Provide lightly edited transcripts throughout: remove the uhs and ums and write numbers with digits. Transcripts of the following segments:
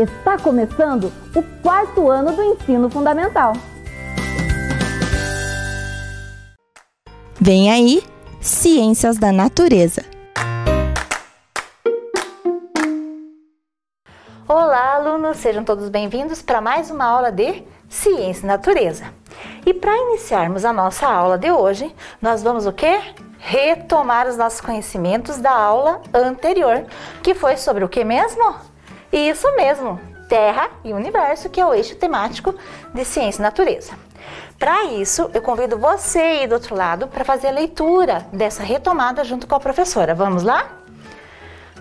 Está começando o 4º ano do ensino fundamental. Vem aí, Ciências da Natureza. Olá, alunos! Sejam todos bem-vindos para mais uma aula de Ciência e Natureza. E para iniciarmos a nossa aula de hoje, nós vamos o quê? Retomar os nossos conhecimentos da aula anterior, que foi sobre o que mesmo? Isso mesmo, Terra e Universo, que é o eixo temático de Ciência e Natureza. Para isso, eu convido você aí do outro lado para fazer a leitura dessa retomada junto com a professora. Vamos lá?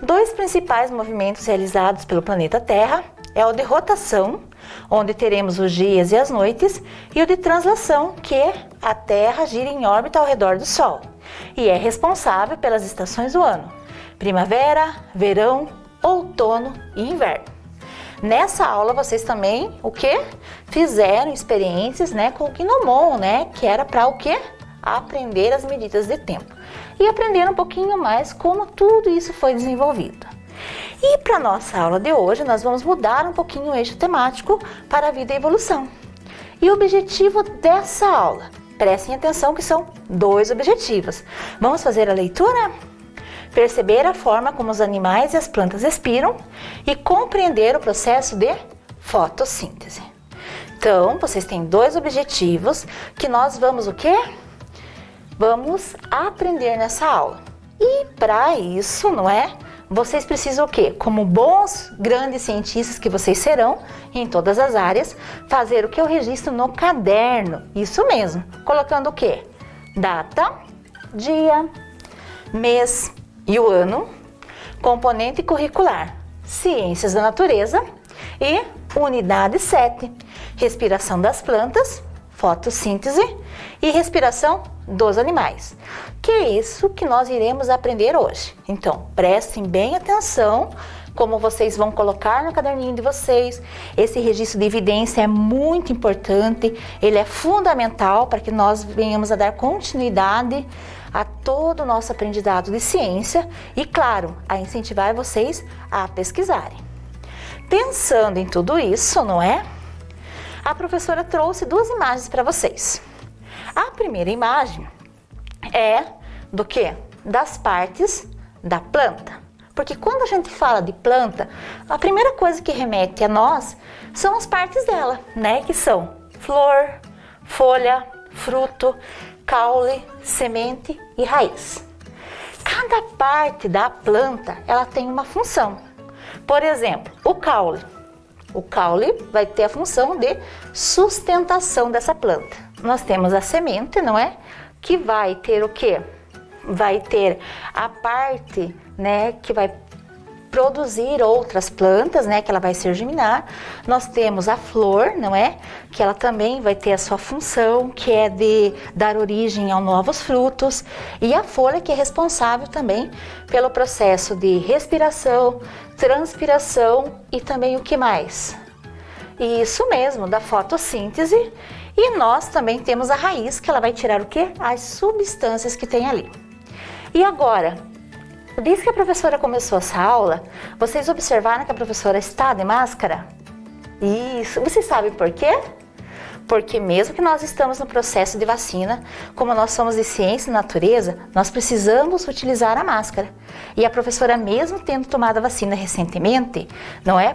2 principais movimentos realizados pelo planeta Terra é o de rotação, onde teremos os dias e as noites, e o de translação, que a Terra gira em órbita ao redor do Sol e é responsável pelas estações do ano: primavera, verão, outono e inverno. Nessa aula vocês também fizeram experiências, com o Gnomon, que era para o quê? Aprender as medidas de tempo. E aprender um pouquinho mais como tudo isso foi desenvolvido. E para nossa aula de hoje, nós vamos mudar um pouquinho o eixo temático para a vida e evolução. E o objetivo dessa aula, prestem atenção que são 2 objetivos. Vamos fazer a leitura? Perceber a forma como os animais e as plantas respiram e compreender o processo de fotossíntese. Então, vocês têm 2 objetivos que nós vamos o quê? Vamos aprender nessa aula. E para isso, vocês precisam o quê? Como bons grandes cientistas que vocês serão em todas as áreas, fazer o que eu registro no caderno. Isso mesmo. Colocando o quê? Data, dia, mês e o ano, componente curricular, Ciências da Natureza e unidade 7, respiração das plantas, fotossíntese e respiração dos animais. Que é isso que nós iremos aprender hoje. Então, prestem bem atenção como vocês vão colocar no caderninho de vocês. Esse registro de evidência é muito importante, ele é fundamental para que nós venhamos a dar continuidade a todo o nosso aprendizado de ciência e, claro, a incentivar vocês a pesquisarem. Pensando em tudo isso, a professora trouxe 2 imagens para vocês. A primeira imagem é do quê? Das partes da planta. Porque quando a gente fala de planta, a primeira coisa que remete a nós são as partes dela, que são flor, folha, fruto, caule, semente e raiz. Cada parte da planta, ela tem uma função. Por exemplo, o caule. O caule vai ter a função de sustentação dessa planta. Nós temos a semente, que vai ter o quê? Vai ter a parte, que vai produzir outras plantas, que ela vai ser germinar. Nós temos a flor, que ela também vai ter a sua função, que é de dar origem a novos frutos. E a folha, que é responsável também pelo processo de respiração, transpiração e também o que mais? Isso mesmo, da fotossíntese. E nós também temos a raiz, que ela vai tirar o quê? As substâncias que tem ali. E agora, desde que a professora começou essa aula, vocês observaram que a professora está de máscara? Isso. Vocês sabem por quê? Porque mesmo que nós estamos no processo de vacina, como nós somos de ciência e natureza, nós precisamos utilizar a máscara. E a professora, mesmo tendo tomado a vacina recentemente,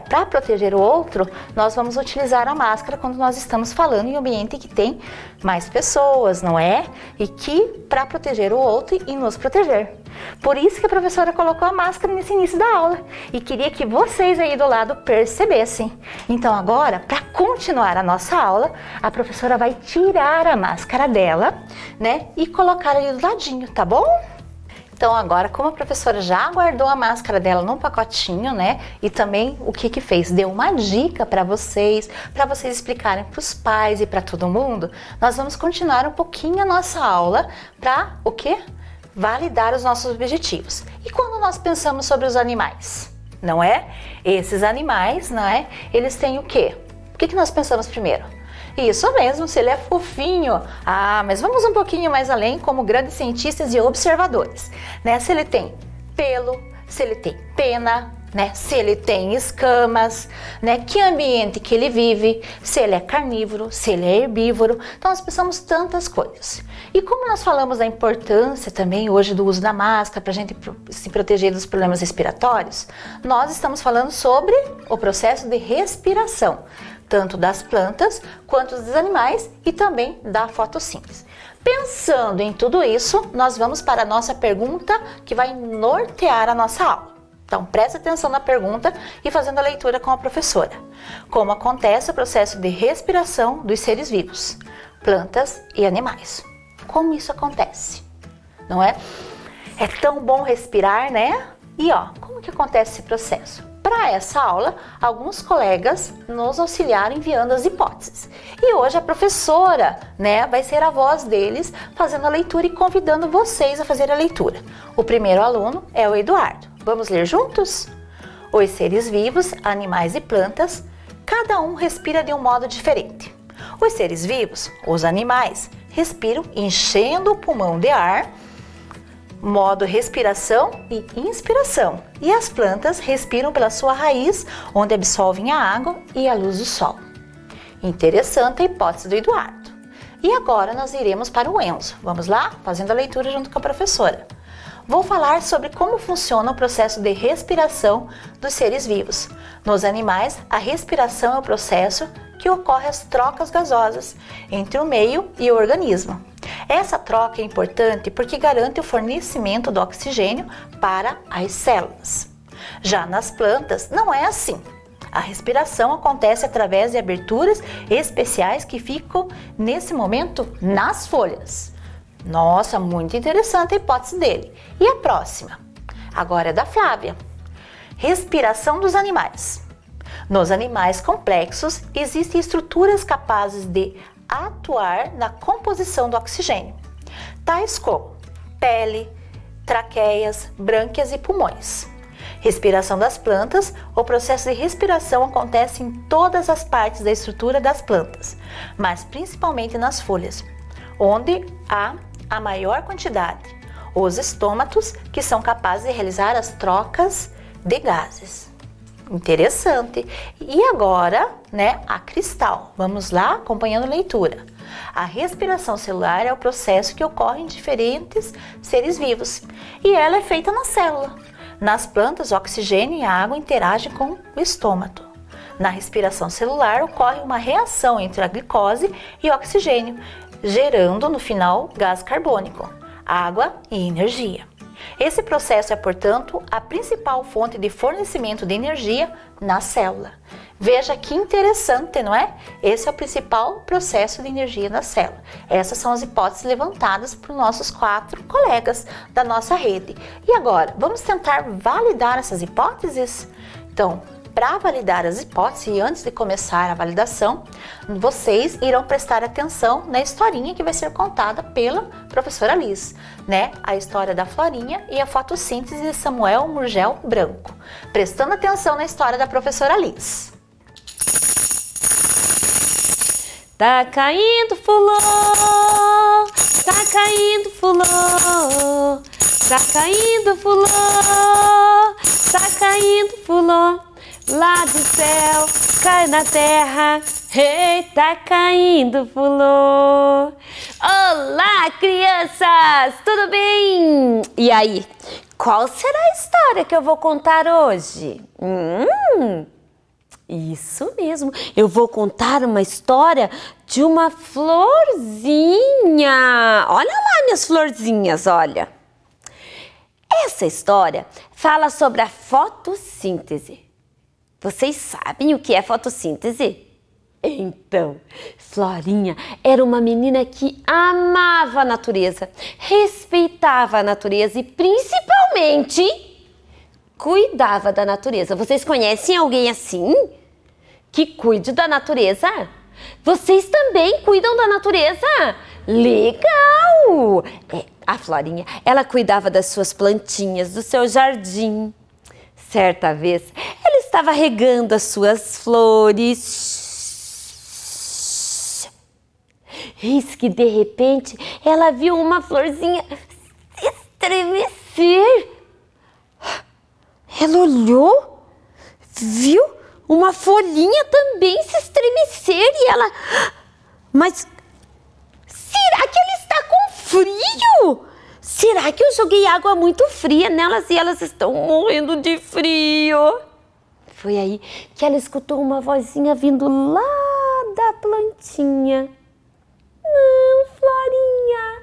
para proteger o outro, nós vamos utilizar a máscara quando nós estamos falando em um ambiente que tem mais pessoas, E que para proteger o outro e nos proteger. Por isso que a professora colocou a máscara nesse início da aula e queria que vocês aí do lado percebessem. Então agora, para continuar a nossa aula, a professora vai tirar a máscara dela, e colocar ali do ladinho, tá bom? Então agora, como a professora já guardou a máscara dela num pacotinho, e também o que fez? Deu uma dica para vocês explicarem para os pais e para todo mundo, nós vamos continuar um pouquinho a nossa aula para o quê? Validar os nossos objetivos. E quando nós pensamos sobre os animais, Esses animais, Eles têm o quê? O que nós pensamos primeiro? Isso mesmo, se ele é fofinho. Mas vamos um pouquinho mais além como grandes cientistas e observadores, Se ele tem pelo, se ele tem pena, né? Se ele tem escamas, né? Que ambiente que ele vive, se ele é carnívoro, se ele é herbívoro. Então nós pensamos tantas coisas. E como nós falamos da importância também hoje do uso da máscara para a gente se proteger dos problemas respiratórios, nós estamos falando sobre o processo de respiração, tanto das plantas quanto dos animais e também da fotossíntese. Pensando em tudo isso, nós vamos para a nossa pergunta que vai nortear a nossa aula. Então, preste atenção na pergunta e fazendo a leitura com a professora. Como acontece o processo de respiração dos seres vivos, plantas e animais? Como isso acontece? Não é? É tão bom respirar, né? E como que acontece esse processo? Para essa aula, alguns colegas nos auxiliaram enviando as hipóteses. E hoje a professora, né, vai ser a voz deles fazendo a leitura e convidando vocês a fazer a leitura. O primeiro aluno é o Eduardo. Vamos ler juntos? Os seres vivos, animais e plantas, cada um respira de um modo diferente. Os seres vivos, os animais, respiram enchendo o pulmão de ar, modo respiração e inspiração. E as plantas respiram pela sua raiz, onde absorvem a água e a luz do sol. Interessante a hipótese do Eduardo. E agora nós iremos para o Enzo. Vamos lá? Fazendo a leitura junto com a professora. Vou falar sobre como funciona o processo de respiração dos seres vivos. Nos animais, a respiração é o processo que ocorre as trocas gasosas entre o meio e o organismo. Essa troca é importante porque garante o fornecimento do oxigênio para as células. Já nas plantas, não é assim. A respiração acontece através de aberturas especiais que ficam, nesse momento, nas folhas. Nossa, muito interessante a hipótese dele. E a próxima? Agora é da Flávia. Respiração dos animais. Nos animais complexos, existem estruturas capazes de atuar na composição do oxigênio, tais como pele, traqueias, brânquias e pulmões. Respiração das plantas. O processo de respiração acontece em todas as partes da estrutura das plantas, mas principalmente nas folhas, onde há a maior quantidade, os estômatos, que são capazes de realizar as trocas de gases. Interessante. E agora, né, a Cristal. Vamos lá, acompanhando a leitura. A respiração celular é o processo que ocorre em diferentes seres vivos e ela é feita na célula. Nas plantas, o oxigênio e a água interagem com o estômato. Na respiração celular, ocorre uma reação entre a glicose e o oxigênio, gerando no final gás carbônico, água e energia. Esse processo é, portanto, a principal fonte de fornecimento de energia na célula. Veja que interessante, não é? Esse é o principal processo de energia na célula. Essas são as hipóteses levantadas por nossos 4 colegas da nossa rede. E agora, vamos tentar validar essas hipóteses? Então, para validar as hipóteses e antes de começar a validação, vocês irão prestar atenção na historinha que vai ser contada pela professora Liz, né? A história da Florinha e a fotossíntese de Samuel Murgel Branco. Prestando atenção na história da professora Liz. Tá caindo fulô, tá caindo fulô, tá caindo fulô, tá caindo fulô. Lá do céu, cai na terra, tá caindo fulô. Olá, crianças, tudo bem? E aí, qual será a história que eu vou contar hoje? Isso mesmo, eu vou contar uma história de uma florzinha. Olha lá minhas florzinhas, olha. Essa história fala sobre a fotossíntese. Vocês sabem o que é fotossíntese? Então, Florinha era uma menina que amava a natureza, respeitava a natureza e principalmente cuidava da natureza. Vocês conhecem alguém assim? Que cuide da natureza? Vocês também cuidam da natureza? Legal! A Florinha, ela cuidava das suas plantinhas, do seu jardim. Certa vez, ela estava regando as suas flores. Eis que, de repente, ela viu uma florzinha estremecer. Ela olhou viu uma folhinha também se estremecer e ela... Mas será que ela está com frio? Será que eu joguei água muito fria nelas e elas estão morrendo de frio? Foi aí que ela escutou uma vozinha vindo lá da plantinha. Não, Florinha,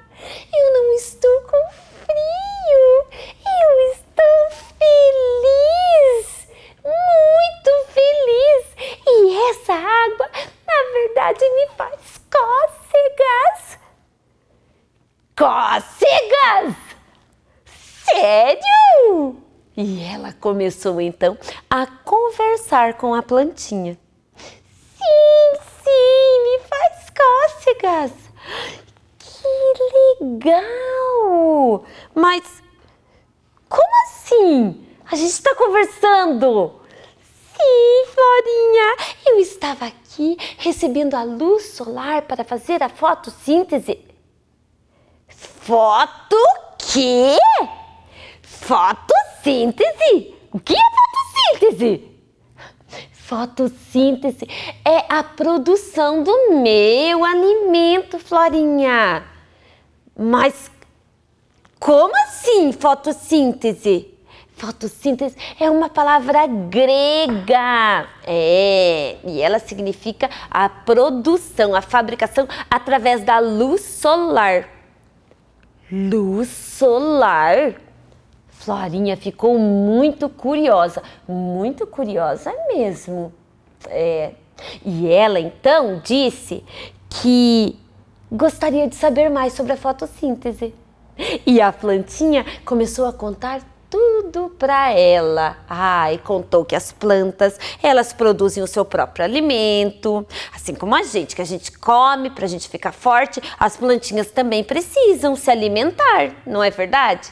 eu não estou com frio, eu estou feliz, muito feliz. E essa água, na verdade, me faz cócegas. Cócegas? Sério? E ela começou então a conversar com a plantinha. Sim, me faz cócegas. Que legal! Mas como assim? A gente está conversando. Sim, Florinha, eu estava aqui recebendo a luz solar para fazer a fotossíntese. Foto quê? Fotossíntese? O que é fotossíntese? Fotossíntese é a produção do meu alimento, Florinha. Mas como assim fotossíntese? Fotossíntese é uma palavra grega. E ela significa a produção, a fabricação através da luz solar. Luz solar? Florinha ficou muito curiosa mesmo. E ela então disse que gostaria de saber mais sobre a fotossíntese. E a plantinha começou a contar tudo para ela. E contou que as plantas, elas produzem o seu próprio alimento, assim como a gente, que a gente come para a gente ficar forte, as plantinhas também precisam se alimentar, não é verdade?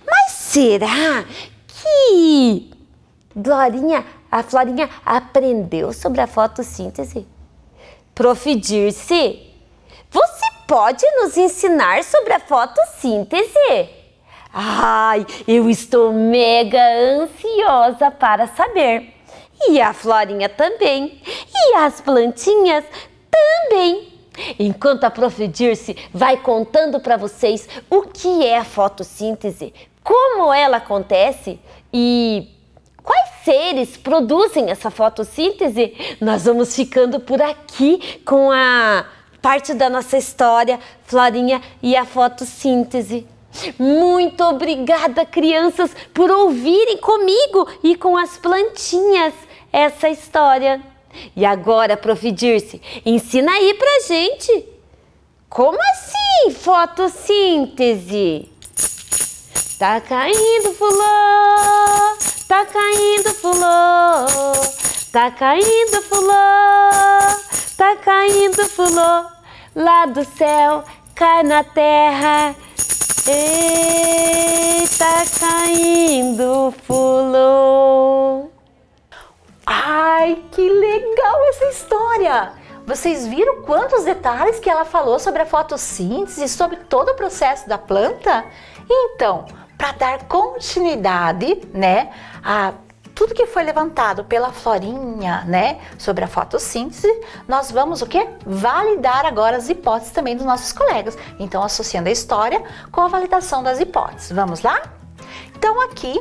Mas será que a Florinha aprendeu sobre a fotossíntese? Prof. Dirce, você pode nos ensinar sobre a fotossíntese? Eu estou mega ansiosa para saber. E a Florinha também. E as plantinhas também. Enquanto a Prof. Dirce vai contando para vocês o que é a fotossíntese, como ela acontece e quais seres produzem essa fotossíntese, nós vamos ficando por aqui com a parte da nossa história, Florinha e a fotossíntese. Muito obrigada, crianças, por ouvirem comigo e com as plantinhas essa história. E agora, Prof. Dirce, ensina aí pra gente. Como assim, fotossíntese? Tá caindo fulô, tá caindo fulô, tá caindo fulô, tá caindo fulô. Lá do céu, cai na terra. Tá caindo fulô. Ai, que legal essa história! Vocês viram quantos detalhes que ela falou sobre a fotossíntese, sobre todo o processo da planta? Então, para dar continuidade, né, a tudo que foi levantado pela Florinha, né, sobre a fotossíntese, nós vamos o quê? Validar agora as hipóteses também dos nossos colegas. Então, associando a história com a validação das hipóteses. Vamos lá? Então, aqui,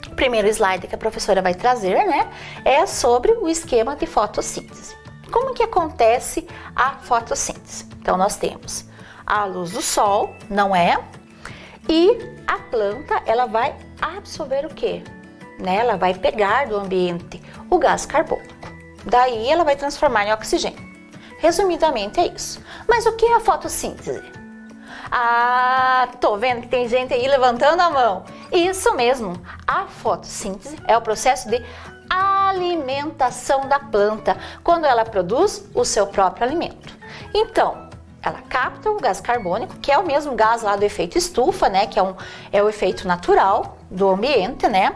o primeiro slide que a professora vai trazer, né, é sobre o esquema de fotossíntese. Como que acontece a fotossíntese? Então, nós temos a luz do sol, não é? E a planta, ela vai absorver o quê? Né? Ela vai pegar do ambiente o gás carbônico. Daí, ela vai transformar em oxigênio. Resumidamente, é isso. Mas o que é a fotossíntese? Tô vendo que tem gente aí levantando a mão. Isso mesmo, a fotossíntese é o processo de alimentação da planta, quando ela produz o seu próprio alimento. Então, ela capta o gás carbônico, que é o mesmo gás lá do efeito estufa, né? Que é o efeito natural do ambiente, né?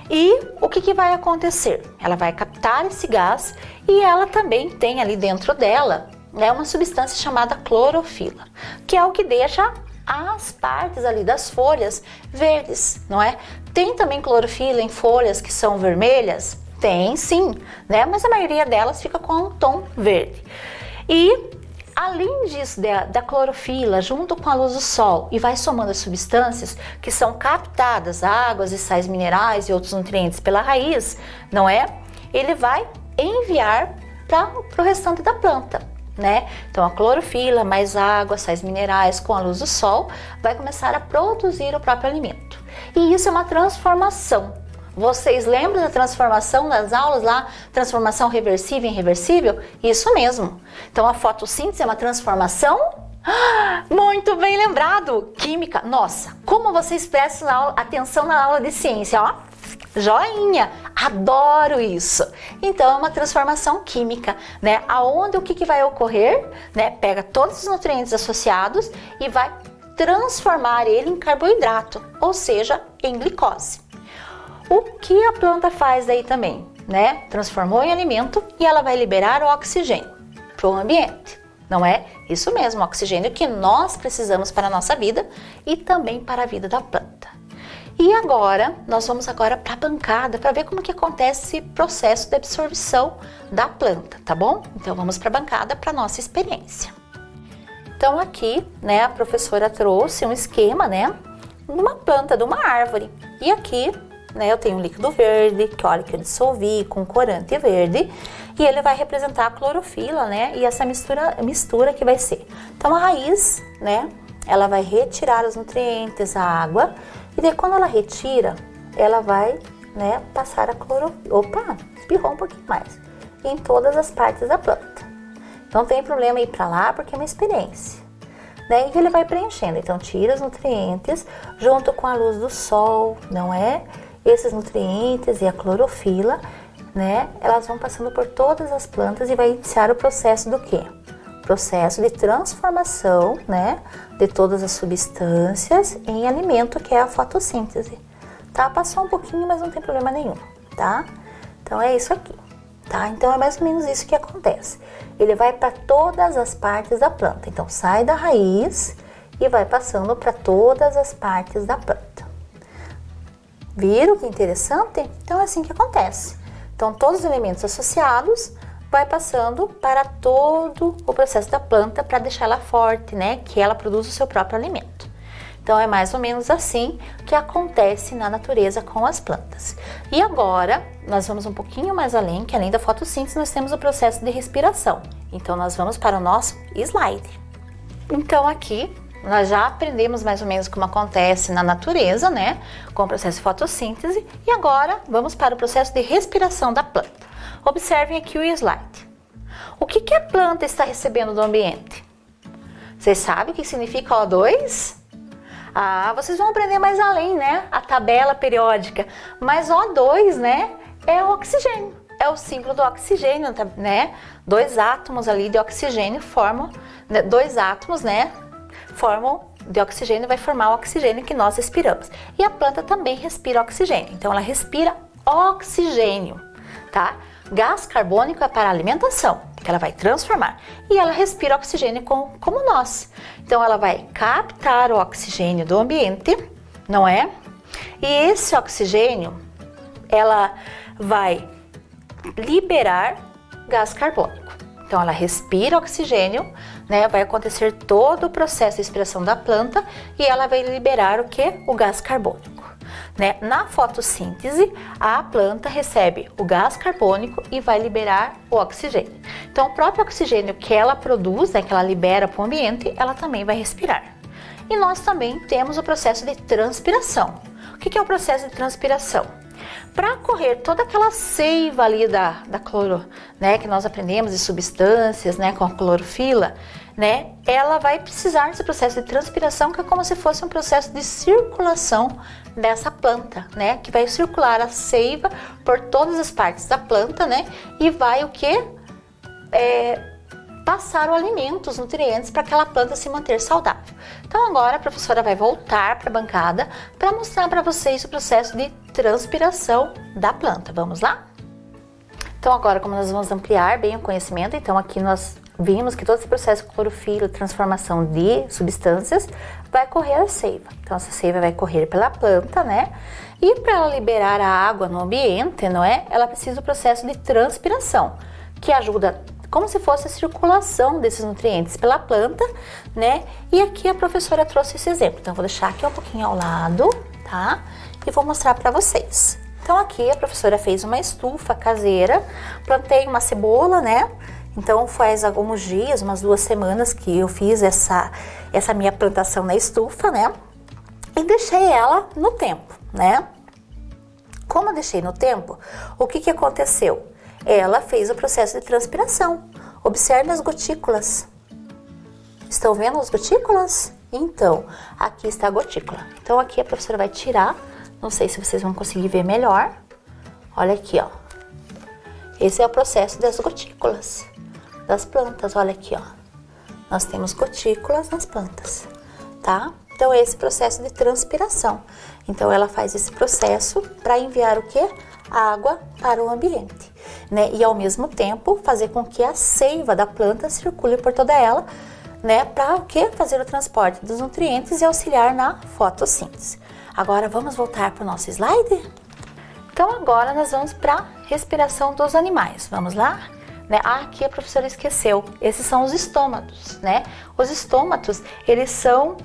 E o que vai acontecer? Ela vai captar esse gás e ela também tem ali dentro dela, né, uma substância chamada clorofila, que é o que deixa as partes ali das folhas verdes, não é? Tem também clorofila em folhas que são vermelhas? Tem sim, né? Mas a maioria delas fica com um tom verde. E além disso, da clorofila, junto com a luz do sol, e vai somando as substâncias que são captadas, águas e sais minerais e outros nutrientes pela raiz, não é? Ele vai enviar para o restante da planta, né? Então a clorofila, mais água, sais minerais com a luz do sol, vai começar a produzir o próprio alimento. E isso é uma transformação. Vocês lembram da transformação das aulas lá? Transformação reversível em irreversível? Isso mesmo. Então a fotossíntese é uma transformação? Muito bem lembrado! Química. Nossa, como vocês prestam atenção na aula de ciência, ó. Joinha! Adoro isso! Então é uma transformação química, né? Aonde o que vai ocorrer, né? Pega todos os nutrientes associados e vai transformar ele em carboidrato, ou seja, em glicose. O que a planta faz daí também, né? Transformou em alimento e ela vai liberar o oxigênio para o ambiente, não é? Isso mesmo, o oxigênio que nós precisamos para a nossa vida e também para a vida da planta. E agora, nós vamos agora para a bancada para ver como que acontece esse processo de absorção da planta, tá bom? Então vamos para a bancada para nossa experiência. Então aqui, né, a professora trouxe um esquema, né, de uma planta, de uma árvore. E aqui, né, eu tenho um líquido verde, que olha que eu dissolvi com corante verde, e ele vai representar a clorofila, né, e essa mistura que vai ser. Então a raiz, né, ela vai retirar os nutrientes, a água, e daí quando ela retira, ela vai, né, passar a clorofila. Opa, espirrou um pouquinho mais. Em todas as partes da planta. Não tem problema ir para lá porque é uma experiência. Né? E ele vai preenchendo. Então tira os nutrientes junto com a luz do sol, não é? Esses nutrientes e a clorofila, né? Elas vão passando por todas as plantas e vai iniciar o processo do quê? Processo de transformação, né? De todas as substâncias em alimento, que é a fotossíntese. Tá? Passou um pouquinho, mas não tem problema nenhum, tá? Então é isso aqui, tá? Então é mais ou menos isso que acontece. Ele vai para todas as partes da planta. Então sai da raiz e vai passando para todas as partes da planta. Viram que interessante? Então é assim que acontece. Então todos os elementos associados vai passando para todo o processo da planta para deixar ela forte, né? Que ela produz o seu próprio alimento. Então é mais ou menos assim que acontece na natureza com as plantas. E agora nós vamos um pouquinho mais além, que além da fotossíntese nós temos o processo de respiração. Então nós vamos para o nosso slide. Então aqui nós já aprendemos mais ou menos como acontece na natureza, né? Com o processo de fotossíntese. E agora vamos para o processo de respiração da planta. Observem aqui o slide. O que a planta está recebendo do ambiente? Vocês sabem o que significa O2? Ah, vocês vão aprender mais além, né? A tabela periódica. Mas O2, né? É o oxigênio. É o símbolo do oxigênio, né? Dois átomos ali de oxigênio formam... Dois átomos, né? Formam de oxigênio e vai formar o oxigênio que nós respiramos. E a planta também respira oxigênio. Então, ela respira oxigênio, tá? Gás carbônico é para a alimentação, que ela vai transformar. E ela respira oxigênio como nós. Então, ela vai captar o oxigênio do ambiente, não é? E esse oxigênio, ela vai liberar gás carbônico. Então, ela respira oxigênio, né? Vai acontecer todo o processo de respiração da planta e ela vai liberar o que? O gás carbônico. Né? Na fotossíntese, a planta recebe o gás carbônico e vai liberar o oxigênio. Então, o próprio oxigênio que ela produz, né, que ela libera para o ambiente, ela também vai respirar. E nós também temos o processo de transpiração. O que é o processo de transpiração? Para correr toda aquela seiva ali da cloro, né, que nós aprendemos de substâncias, né, com a clorofila, né, ela vai precisar desse processo de transpiração, que é como se fosse um processo de circulação dessa planta, né, que vai circular a seiva por todas as partes da planta, né, e vai o que? Passar o alimento, os nutrientes, para aquela planta se manter saudável. Então agora a professora vai voltar para a bancada para mostrar para vocês o processo de transpiração da planta. Vamos lá? Então agora, como nós vamos ampliar bem o conhecimento, então aqui nós vimos que todo esse processo de clorofila, transformação de substâncias, vai correr a seiva. Então, essa seiva vai correr pela planta, né? E para ela liberar a água no ambiente, não é? Ela precisa do processo de transpiração, que ajuda como se fosse a circulação desses nutrientes pela planta, né? E aqui a professora trouxe esse exemplo. Então, eu vou deixar aqui um pouquinho ao lado, tá? E vou mostrar para vocês. Então, aqui a professora fez uma estufa caseira, plantei uma cebola, né? Então, faz alguns dias, umas 2 semanas que eu fiz essa minha plantação na estufa, né? E deixei ela no tempo, né? Como eu deixei no tempo, o que aconteceu? Ela fez o processo de transpiração. Observe as gotículas. Estão vendo as gotículas? Então, aqui está a gotícula. Então, aqui a professora vai tirar. Não sei se vocês vão conseguir ver melhor. Olha aqui, ó. Esse é o processo das gotículas das plantas, olha aqui, ó. Nós temos gotículas nas plantas, tá? Então, esse processo de transpiração. Então, ela faz esse processo para enviar o quê? Água para o ambiente, né? E, ao mesmo tempo, fazer com que a seiva da planta circule por toda ela, né? Para o quê? Fazer o transporte dos nutrientes e auxiliar na fotossíntese. Agora, vamos voltar para o nosso slide? Então, agora nós vamos para a respiração dos animais. Vamos lá? Né? Ah, aqui a professora esqueceu. Esses são os estômatos, né? Os estômatos, eles são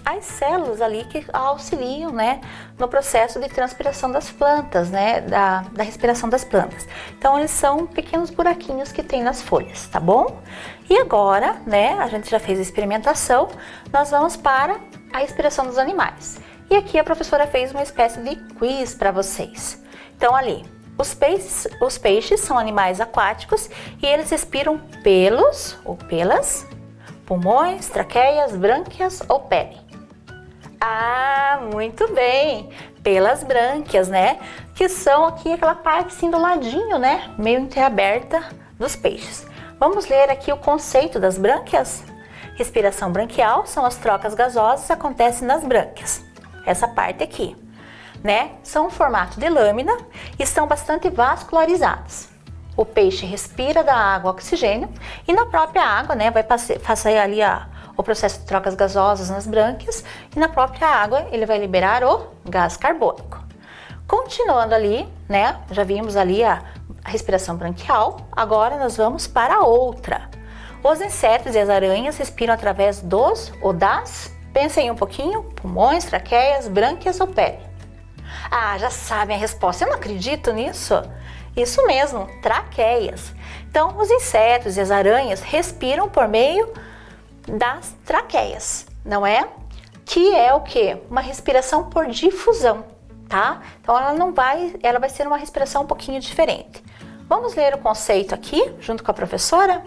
as células ali que auxiliam, né, no processo de transpiração das plantas, né, da respiração das plantas. Então, eles são pequenos buraquinhos que tem nas folhas, tá bom? E agora, né, a gente já fez a experimentação, nós vamos para a respiração dos animais. E aqui a professora fez uma espécie de quiz para vocês. Então, ali, os peixes são animais aquáticos e eles respiram pelos ou pelas, pulmões, traqueias, brânquias ou pele. Ah, muito bem! Pelas brânquias, né? Que são aqui aquela parte assim do ladinho, né? Meio entreaberta dos peixes. Vamos ler aqui o conceito das brânquias? Respiração branquial são as trocas gasosas que acontecem nas brânquias. Essa parte aqui, né? São um formato de lâmina e estão bastante vascularizados. O peixe respira da água oxigênio e na própria água, né, vai passar ali o processo de trocas gasosas nas brânquias e na própria água ele vai liberar o gás carbônico. Continuando ali, né, já vimos ali a respiração branquial, agora nós vamos para outra. Os insetos e as aranhas respiram através dos ou das, pensem um pouquinho, pulmões, traqueias, brânquias ou pele. Ah, já sabem a resposta, eu não acredito nisso. Isso mesmo, traqueias. Então, os insetos e as aranhas respiram por meio das traqueias, não é? Que é o quê? Uma respiração por difusão, tá? Então, ela vai ser uma respiração um pouquinho diferente. Vamos ler o conceito aqui, junto com a professora?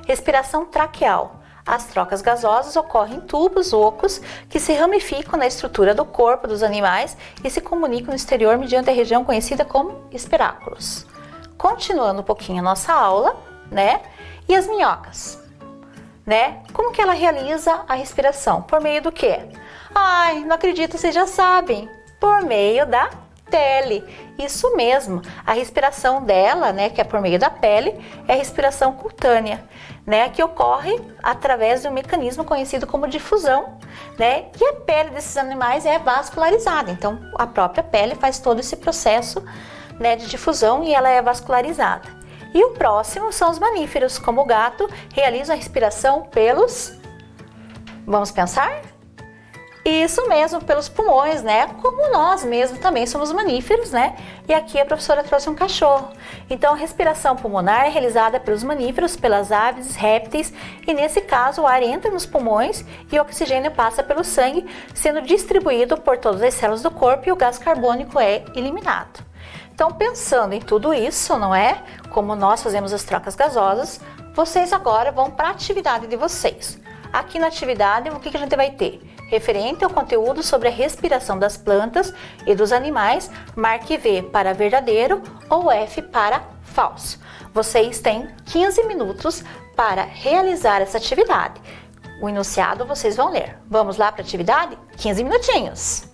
Respiração traqueal. As trocas gasosas ocorrem em tubos ocos que se ramificam na estrutura do corpo dos animais e se comunicam no exterior mediante a região conhecida como espiráculos. Continuando um pouquinho a nossa aula, né? E as minhocas, né? Como que ela realiza a respiração? Por meio do quê? Ai, não acredito, vocês já sabem. Por meio da pele. Isso mesmo. A respiração dela, né, que é por meio da pele, é a respiração cutânea, né, que ocorre através de um mecanismo conhecido como difusão, né? E a pele desses animais é vascularizada. Então, a própria pele faz todo esse processo, né, de difusão e ela é vascularizada. E o próximo são os mamíferos, como o gato, realizam a respiração pelos... Vamos pensar? Isso mesmo, pelos pulmões, né? Como nós mesmos também somos mamíferos, né? E aqui a professora trouxe um cachorro. Então, a respiração pulmonar é realizada pelos mamíferos, pelas aves, répteis, e nesse caso o ar entra nos pulmões e o oxigênio passa pelo sangue, sendo distribuído por todas as células do corpo e o gás carbônico é eliminado. Então, pensando em tudo isso, não é? Como nós fazemos as trocas gasosas, vocês agora vão para a atividade de vocês. Aqui na atividade, o que a gente vai ter? Referente ao conteúdo sobre a respiração das plantas e dos animais, marque V para verdadeiro ou F para falso. Vocês têm 15 minutos para realizar essa atividade. O enunciado vocês vão ler. Vamos lá para a atividade? 15 minutinhos!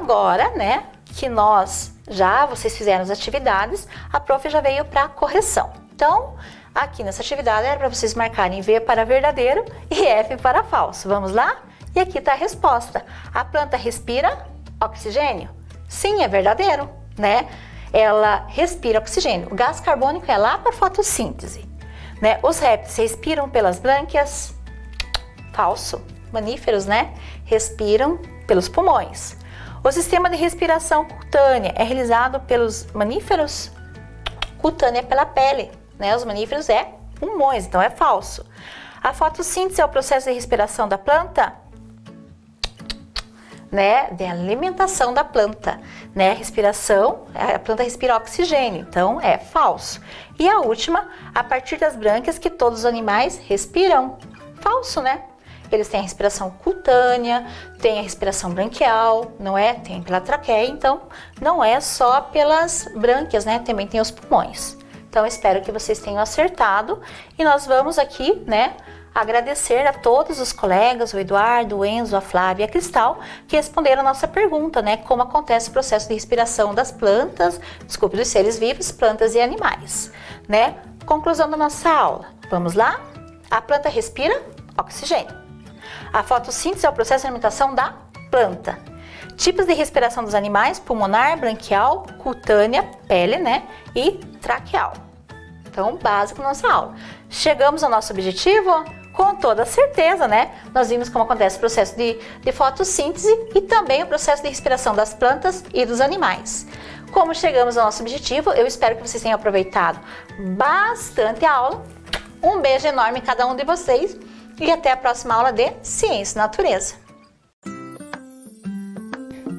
agora, né, que vocês fizeram as atividades, a prof já veio para correção. Então, aqui nessa atividade era para vocês marcarem V para verdadeiro e F para falso. Vamos lá? E aqui está a resposta. A planta respira oxigênio? Sim, é verdadeiro, né? Ela respira oxigênio. O gás carbônico é lá para fotossíntese, né? Os répteis respiram pelas brânquias? Falso. Mamíferos, né, respiram pelos pulmões. O sistema de respiração cutânea é realizado pelos mamíferos? Cutânea pela pele, né? Os mamíferos é pulmões, então é falso. A fotossíntese é o processo de respiração da planta? Né, de alimentação da planta, né? Respiração, a planta respira oxigênio, então é falso. E a última, a partir das brânquias que todos os animais respiram? Falso, né? Eles têm a respiração cutânea, têm a respiração branquial, não é? Tem pela traqueia, então não é só pelas brânquias, né? Também tem os pulmões. Então espero que vocês tenham acertado e nós vamos aqui, né, agradecer a todos os colegas, o Eduardo, o Enzo, a Flávia e a Cristal, que responderam a nossa pergunta, né, como acontece o processo de respiração das plantas, dos seres vivos, plantas e animais, né? Conclusão da nossa aula. Vamos lá? A planta respira oxigênio. A fotossíntese é o processo de alimentação da planta. Tipos de respiração dos animais: pulmonar, branquial, cutânea, pele, né? E traqueal. Então, básico da nossa aula. Chegamos ao nosso objetivo? Com toda certeza, né? Nós vimos como acontece o processo de fotossíntese e também o processo de respiração das plantas e dos animais. Como chegamos ao nosso objetivo, eu espero que vocês tenham aproveitado bastante a aula. Um beijo enorme em cada um de vocês. E até a próxima aula de Ciência e Natureza.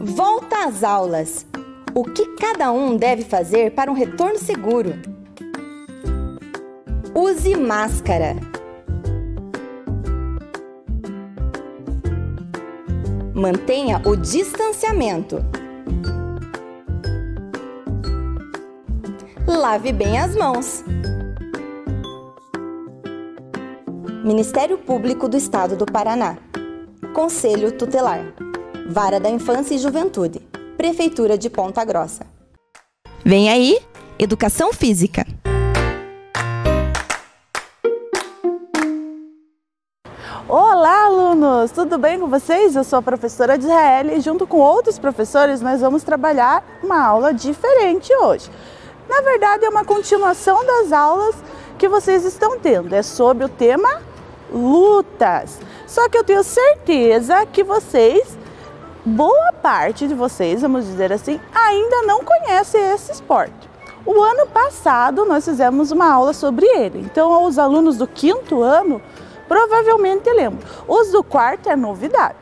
Volta às aulas. O que cada um deve fazer para um retorno seguro? Use máscara. Mantenha o distanciamento. Lave bem as mãos. Ministério Público do Estado do Paraná. Conselho Tutelar. Vara da Infância e Juventude. Prefeitura de Ponta Grossa. Vem aí, Educação Física. Olá, alunos! Tudo bem com vocês? Eu sou a professora Israel e junto com outros professores nós vamos trabalhar uma aula diferente hoje. Na verdade, é uma continuação das aulas que vocês estão tendo. É sobre o tema lutas. Só que eu tenho certeza que vocês, boa parte de vocês, vamos dizer assim, ainda não conhecem esse esporte. O ano passado nós fizemos uma aula sobre ele. Então, os alunos do 5º ano provavelmente lembram. Os do 4º é novidade.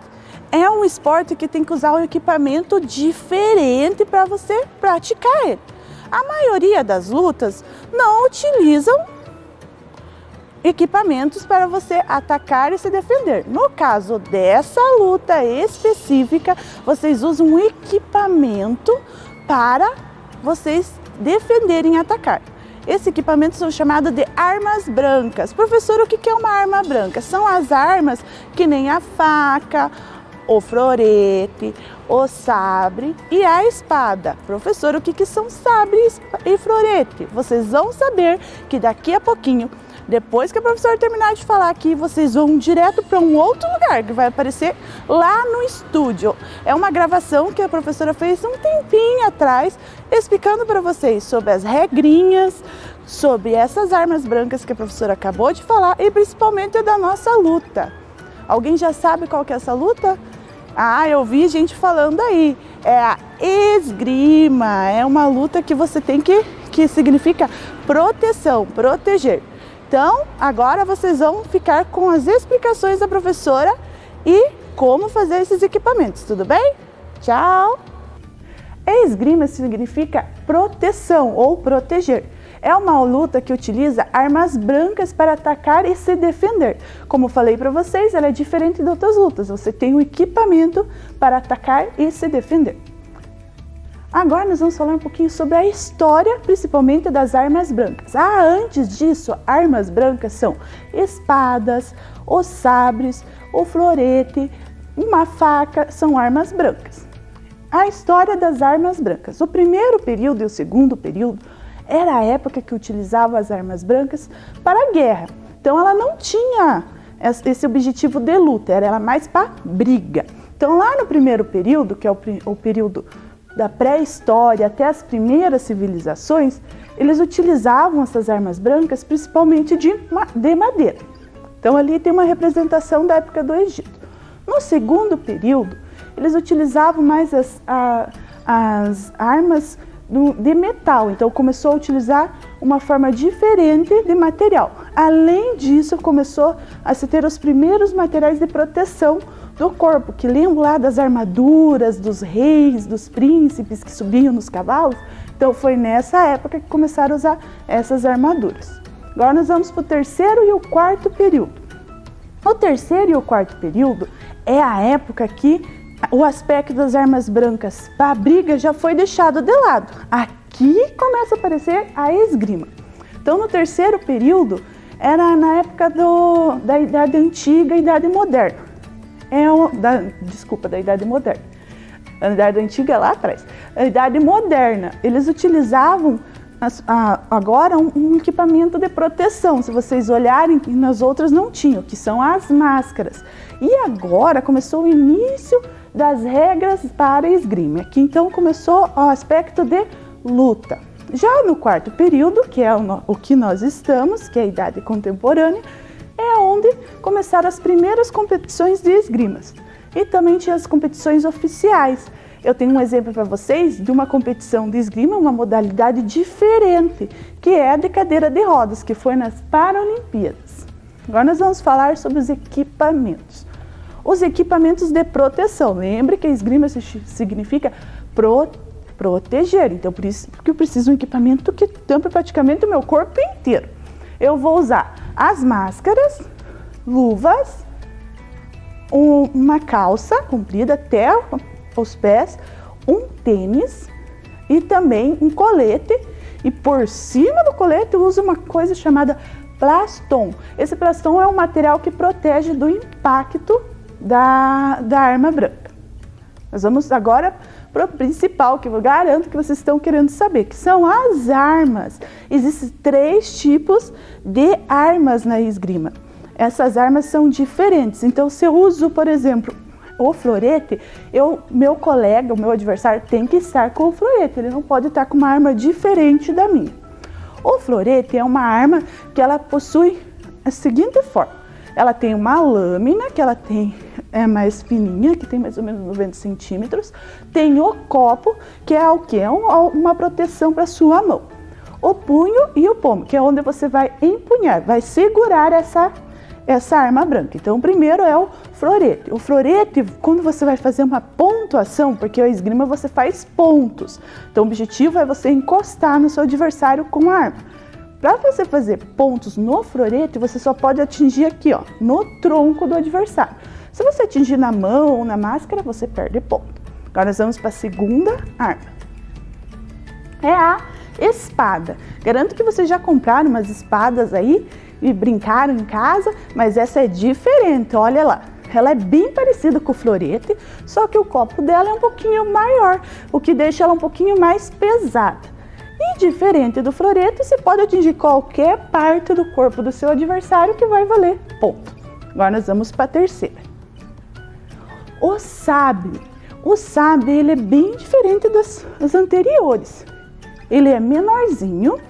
É um esporte que tem que usar um equipamento diferente para você praticar ele. A maioria das lutas não utilizam equipamentos para você atacar e se defender. No caso dessa luta específica, vocês usam um equipamento para vocês defenderem e atacar. Esse equipamento são chamados de armas brancas. Professor, o que é uma arma branca? São as armas que nem a faca, o florete, o sabre e a espada. Professor, o que são sabre e florete? Vocês vão saber que daqui a pouquinho, depois que a professora terminar de falar aqui, vocês vão direto para um outro lugar que vai aparecer lá no estúdio. É uma gravação que a professora fez um tempinho atrás, explicando para vocês sobre as regrinhas, sobre essas armas brancas que a professora acabou de falar e principalmente da nossa luta. Alguém já sabe qual que é essa luta? Ah, eu vi gente falando aí. É a esgrima. É uma luta que você tem que significa proteção, proteger. Então, agora vocês vão ficar com as explicações da professora e como fazer esses equipamentos, tudo bem? Tchau! Esgrima significa proteção ou proteger. É uma luta que utiliza armas brancas para atacar e se defender. Como falei para vocês, ela é diferente de outras lutas. Você tem um equipamento para atacar e se defender. Agora nós vamos falar um pouquinho sobre a história, principalmente das armas brancas. Antes disso, armas brancas são espadas, os sabres, o florete, uma faca, são armas brancas. a história das armas brancas. O primeiro período e o segundo período era a época que utilizava as armas brancas para a guerra. Então ela não tinha esse objetivo de luta, era mais para briga. Então lá no primeiro período, que é o período da pré-história até as primeiras civilizações, eles utilizavam essas armas brancas principalmente de madeira. Então ali tem uma representação da época do Egito. No segundo período, eles utilizavam mais as armas de metal, então começou a utilizar uma forma diferente de material. Além disso, começou a se ter os primeiros materiais de proteção do corpo, que lembram lá das armaduras dos reis, dos príncipes que subiam nos cavalos. Então foi nessa época que começaram a usar essas armaduras. Agora nós vamos para o terceiro e o quarto período. O terceiro e o quarto período é a época que o aspecto das armas brancas para a briga já foi deixado de lado. Aqui começa a aparecer a esgrima. Então, no terceiro período, era na época da Idade Antiga e Idade Moderna. Da Idade Moderna. A Idade Antiga é lá atrás. A Idade Moderna, eles utilizavam agora um equipamento de proteção. Se vocês olharem, nas outras não tinham, que são as máscaras. E agora começou o início das regras para a esgrima. Aqui então começou o aspecto de luta. Já no quarto período, que é o que nós estamos, que é a Idade Contemporânea, é onde começaram as primeiras competições de esgrimas. E também tinha as competições oficiais. Eu tenho um exemplo para vocês de uma competição de esgrima, uma modalidade diferente, que é a de cadeira de rodas, que foi nas Paralimpíadas. Agora nós vamos falar sobre os equipamentos. Os equipamentos de proteção. Lembre que a esgrima significa proteger. Então, por isso que eu preciso de um equipamento que tampa praticamente o meu corpo inteiro. Eu vou usar as máscaras, luvas, uma calça comprida até os pés, um tênis e também um colete. E por cima do colete eu uso uma coisa chamada plaston. Esse plaston é um material que protege do impacto da arma branca. Nós vamos agora para o principal, que eu garanto que vocês estão querendo saber, que são as armas. Existem 3 tipos de armas na esgrima. Essas armas são diferentes. Então, se eu uso, por exemplo, o florete, meu colega, o meu adversário, tem que estar com o florete. Ele não pode estar com uma arma diferente da minha. O florete é uma arma que ela possui a seguinte forma. Ela tem uma lâmina, que ela é mais fininha, que tem mais ou menos 90 centímetros. Tem o copo, que é o quê? É uma proteção para a sua mão. O punho e o pomo, que é onde você vai empunhar, vai segurar essa arma branca. Então, o primeiro é o florete. O florete, quando você vai fazer uma pontuação, porque a esgrima você faz pontos. Então, o objetivo é você encostar no seu adversário com a arma. Para você fazer pontos no florete, você só pode atingir aqui, ó, no tronco do adversário. Se você atingir na mão ou na máscara, você perde ponto. Agora nós vamos para a segunda arma. É a espada. Garanto que vocês já compraram umas espadas aí e brincaram em casa, mas essa é diferente, olha lá. Ela é bem parecida com o florete, só que o copo dela é um pouquinho maior, o que deixa ela um pouquinho mais pesada. E diferente do florete, você pode atingir qualquer parte do corpo do seu adversário que vai valer ponto. Agora nós vamos para a terceira. O sabre. O sabre ele é bem diferente das anteriores. Ele é menorzinho,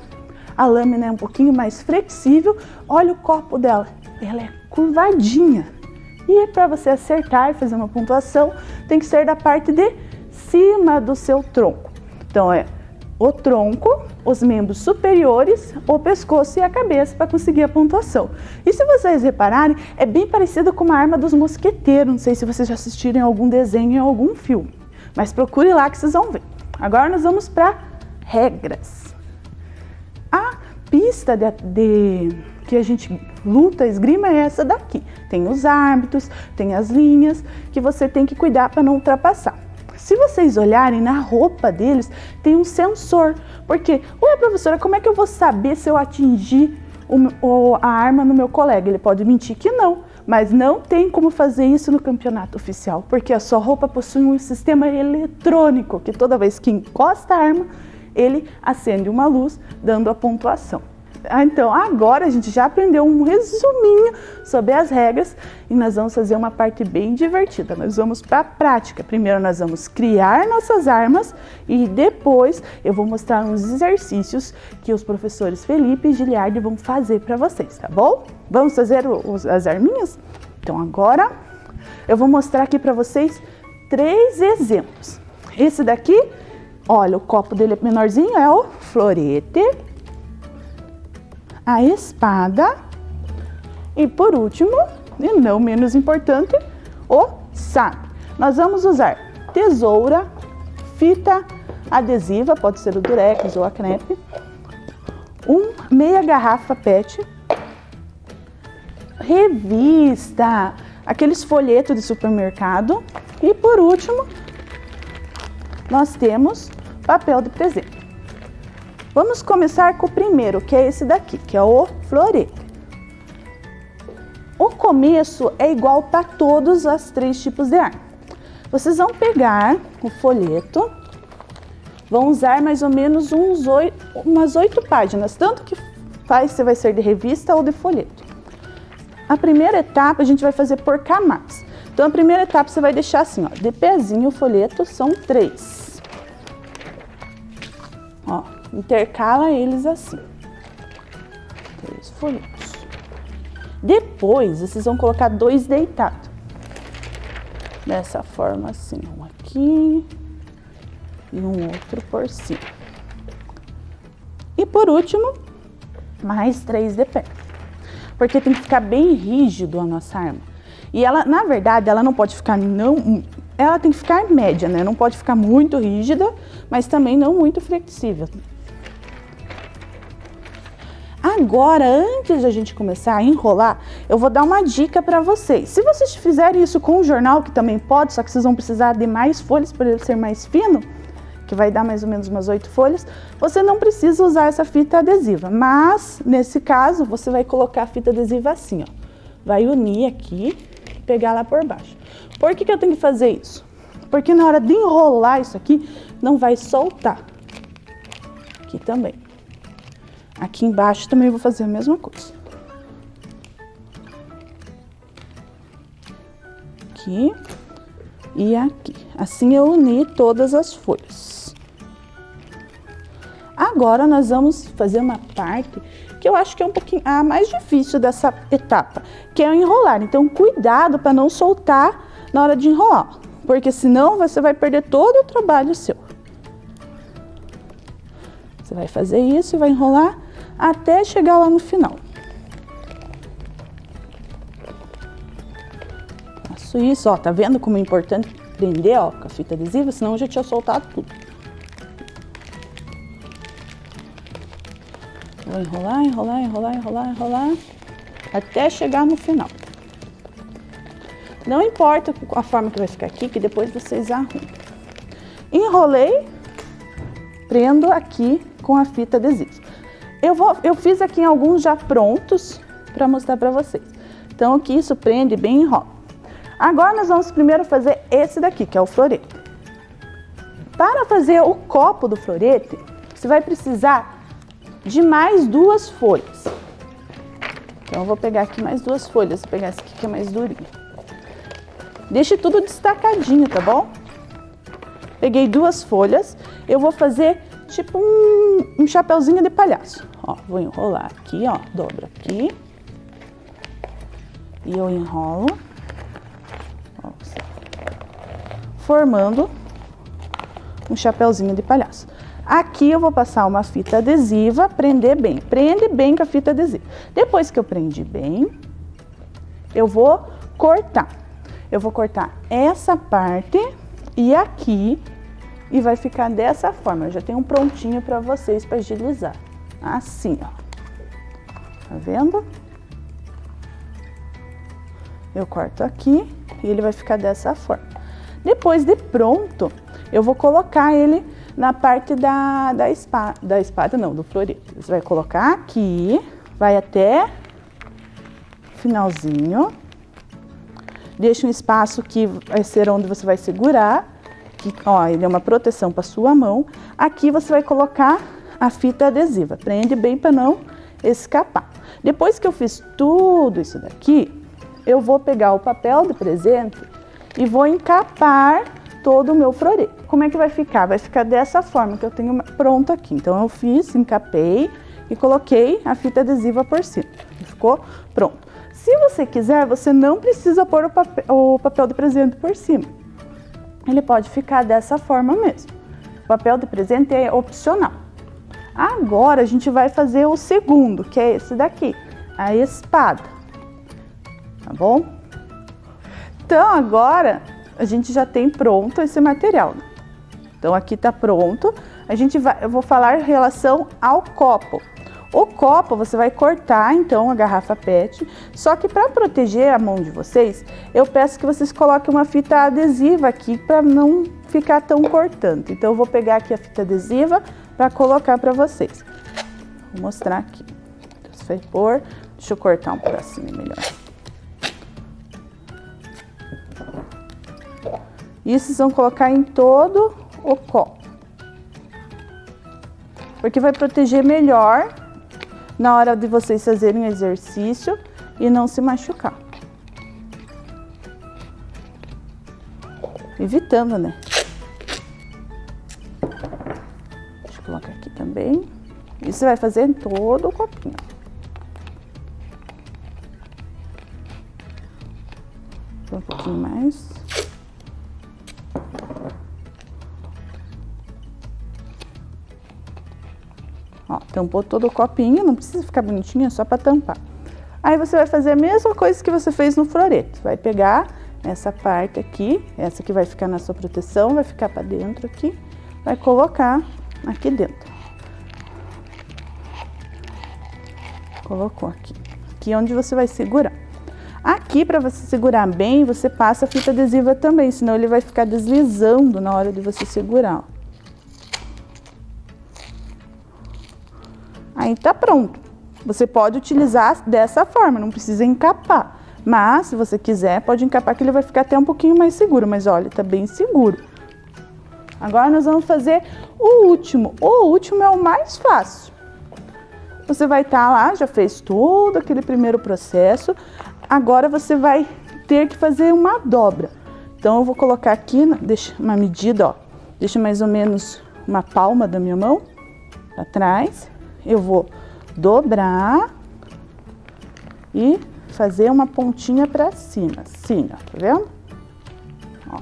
a lâmina é um pouquinho mais flexível. Olha o copo dela, ela é curvadinha. E para você acertar e fazer uma pontuação, tem que ser da parte de cima do seu tronco. Então é o tronco, os membros superiores, o pescoço e a cabeça para conseguir a pontuação. E se vocês repararem, é bem parecido com uma arma dos mosqueteiros. Não sei se vocês já assistiram algum desenho em algum filme, mas procure lá que vocês vão ver. Agora nós vamos para regras. A pista que a gente luta, esgrima, é essa daqui. Tem os árbitros, tem as linhas que você tem que cuidar para não ultrapassar. Se vocês olharem na roupa deles, tem um sensor. Porque, ué, professora, como é que eu vou saber se eu atingir a arma no meu colega. Ele pode mentir que não, mas não tem como fazer isso no campeonato oficial, porque a sua roupa possui um sistema eletrônico, que toda vez que encosta a arma, ele acende uma luz, dando a pontuação. Então, agora a gente já aprendeu um resuminho sobre as regras e nós vamos fazer uma parte bem divertida. Nós vamos para a prática. Primeiro nós vamos criar nossas armas e depois eu vou mostrar uns exercícios que os professores Felipe e Giliardi vão fazer para vocês, tá bom? Vamos fazer as arminhas? Então, agora eu vou mostrar aqui para vocês 3 exemplos. Esse daqui, olha, o copo dele é menorzinho, é o florete, a espada e, por último, e não menos importante, o sabre. Nós vamos usar tesoura, fita adesiva, pode ser o durex ou a crepe, meia garrafa PET, revista, aqueles folhetos de supermercado e, por último, nós temos papel de presente. Vamos começar com o primeiro, que é esse daqui, que é o florete. O começo é igual para todos os 3 tipos de arma. Vocês vão pegar o folheto, vão usar mais ou menos umas 8 páginas, tanto que se vai ser de revista ou de folheto. A primeira etapa a gente vai fazer por camadas. Então a primeira etapa você vai deixar assim, ó, de pezinho o folheto, são 3. Ó. Intercala eles assim, 3 folhetos. Depois, vocês vão colocar 2 deitados. Dessa forma assim, um aqui e um outro por cima. E por último, mais 3 de pé. Porque tem que ficar bem rígido a nossa arma. E ela, na verdade, ela não pode ficar, ela tem que ficar média, né? Não pode ficar muito rígida, mas também não muito flexível. Agora, antes da gente começar a enrolar, eu vou dar uma dica para vocês. Se vocês fizerem isso com o jornal, que também pode, só que vocês vão precisar de mais folhas para ele ser mais fino, que vai dar mais ou menos umas 8 folhas, você não precisa usar essa fita adesiva. Mas, nesse caso, você vai colocar a fita adesiva assim, ó. Vai unir aqui e pegar lá por baixo. Por que eu tenho que fazer isso? Porque na hora de enrolar isso aqui, não vai soltar. Aqui também. Aqui embaixo também vou fazer a mesma coisa. Aqui e aqui. Assim eu uni todas as folhas. Agora nós vamos fazer uma parte que eu acho que é um pouquinho a mais difícil dessa etapa, que é o enrolar. Então cuidado para não soltar na hora de enrolar, porque senão você vai perder todo o trabalho seu. Você vai fazer isso e vai enrolar até chegar lá no final. Faço isso, ó, tá vendo como é importante prender, ó, com a fita adesiva, senão eu já tinha soltado tudo. Vou enrolar, enrolar, enrolar, enrolar, enrolar, até chegar no final. Não importa a forma que vai ficar aqui, que depois vocês arrumam. Enrolei, prendo aqui com a fita adesiva. Eu fiz aqui alguns já prontos para mostrar para vocês. Então aqui isso prende bem e enrola. Agora nós vamos primeiro fazer esse daqui, que é o florete. Para fazer o copo do florete, você vai precisar de mais 2 folhas. Então eu vou pegar aqui mais 2 folhas, vou pegar esse aqui que é mais durinho. Deixe tudo destacadinho, tá bom? Peguei 2 folhas, eu vou fazer tipo um chapeuzinho de palhaço. Ó, vou enrolar aqui, ó, dobro aqui. E eu enrolo. Ó, formando um chapeuzinho de palhaço. Aqui eu vou passar uma fita adesiva, prender bem. Prende bem com a fita adesiva. Depois que eu prendi bem, eu vou cortar. Eu vou cortar essa parte e aqui, e vai ficar dessa forma. Eu já tenho um prontinho para vocês para agilizar. Assim, ó. Tá vendo? Eu corto aqui e ele vai ficar dessa forma. Depois de pronto, eu vou colocar ele na parte da espada não, do florete. Você vai colocar aqui, vai até o finalzinho. Deixa um espaço que vai ser onde você vai segurar. Que, ó, ele é uma proteção para sua mão. Aqui você vai colocar a fita adesiva. Prende bem para não escapar. Depois que eu fiz tudo isso daqui, eu vou pegar o papel de presente e vou encapar todo o meu florete. Como é que vai ficar? Vai ficar dessa forma que eu tenho pronto aqui. Então eu fiz, encapei e coloquei a fita adesiva por cima. Ficou pronto. Se você quiser, você não precisa pôr o papel de presente por cima. Ele pode ficar dessa forma mesmo. O papel de presente é opcional. Agora a gente vai fazer o segundo, que é esse daqui, a espada. Tá bom? Então agora a gente já tem pronto esse material. Então aqui tá pronto. Eu vou falar em relação ao copo. O copo você vai cortar então a garrafa PET, só que para proteger a mão de vocês, eu peço que vocês coloquem uma fita adesiva aqui para não ficar tão cortante. Então eu vou pegar aqui a fita adesiva para colocar para vocês. Vou mostrar aqui. Então, você vai pôr, deixa eu cortar um pedacinho melhor. Isso vocês vão colocar em todo o copo, porque vai proteger melhor na hora de vocês fazerem exercício e não se machucar. Evitando, né? Deixa eu colocar aqui também. Isso você vai fazer em todo o copinho. Um pouquinho mais. Ó, tampou todo o copinho, não precisa ficar bonitinho, é só para tampar. Aí você vai fazer a mesma coisa que você fez no florete. Vai pegar essa parte aqui, essa que vai ficar na sua proteção, vai ficar para dentro aqui, vai colocar aqui dentro. Colocou aqui. Aqui é onde você vai segurar. Aqui, para você segurar bem, você passa a fita adesiva também, senão ele vai ficar deslizando na hora de você segurar, ó. Aí tá pronto. Você pode utilizar dessa forma, não precisa encapar. Mas, se você quiser, pode encapar que ele vai ficar até um pouquinho mais seguro. Mas olha, tá bem seguro. Agora nós vamos fazer o último. O último é o mais fácil. Você vai estar lá, já fez todo aquele primeiro processo. Agora você vai ter que fazer uma dobra. Então eu vou colocar aqui, deixa uma medida, ó. Deixa mais ou menos uma palma da minha mão para trás. Eu vou dobrar e fazer uma pontinha para cima, assim, ó, tá vendo? Ó.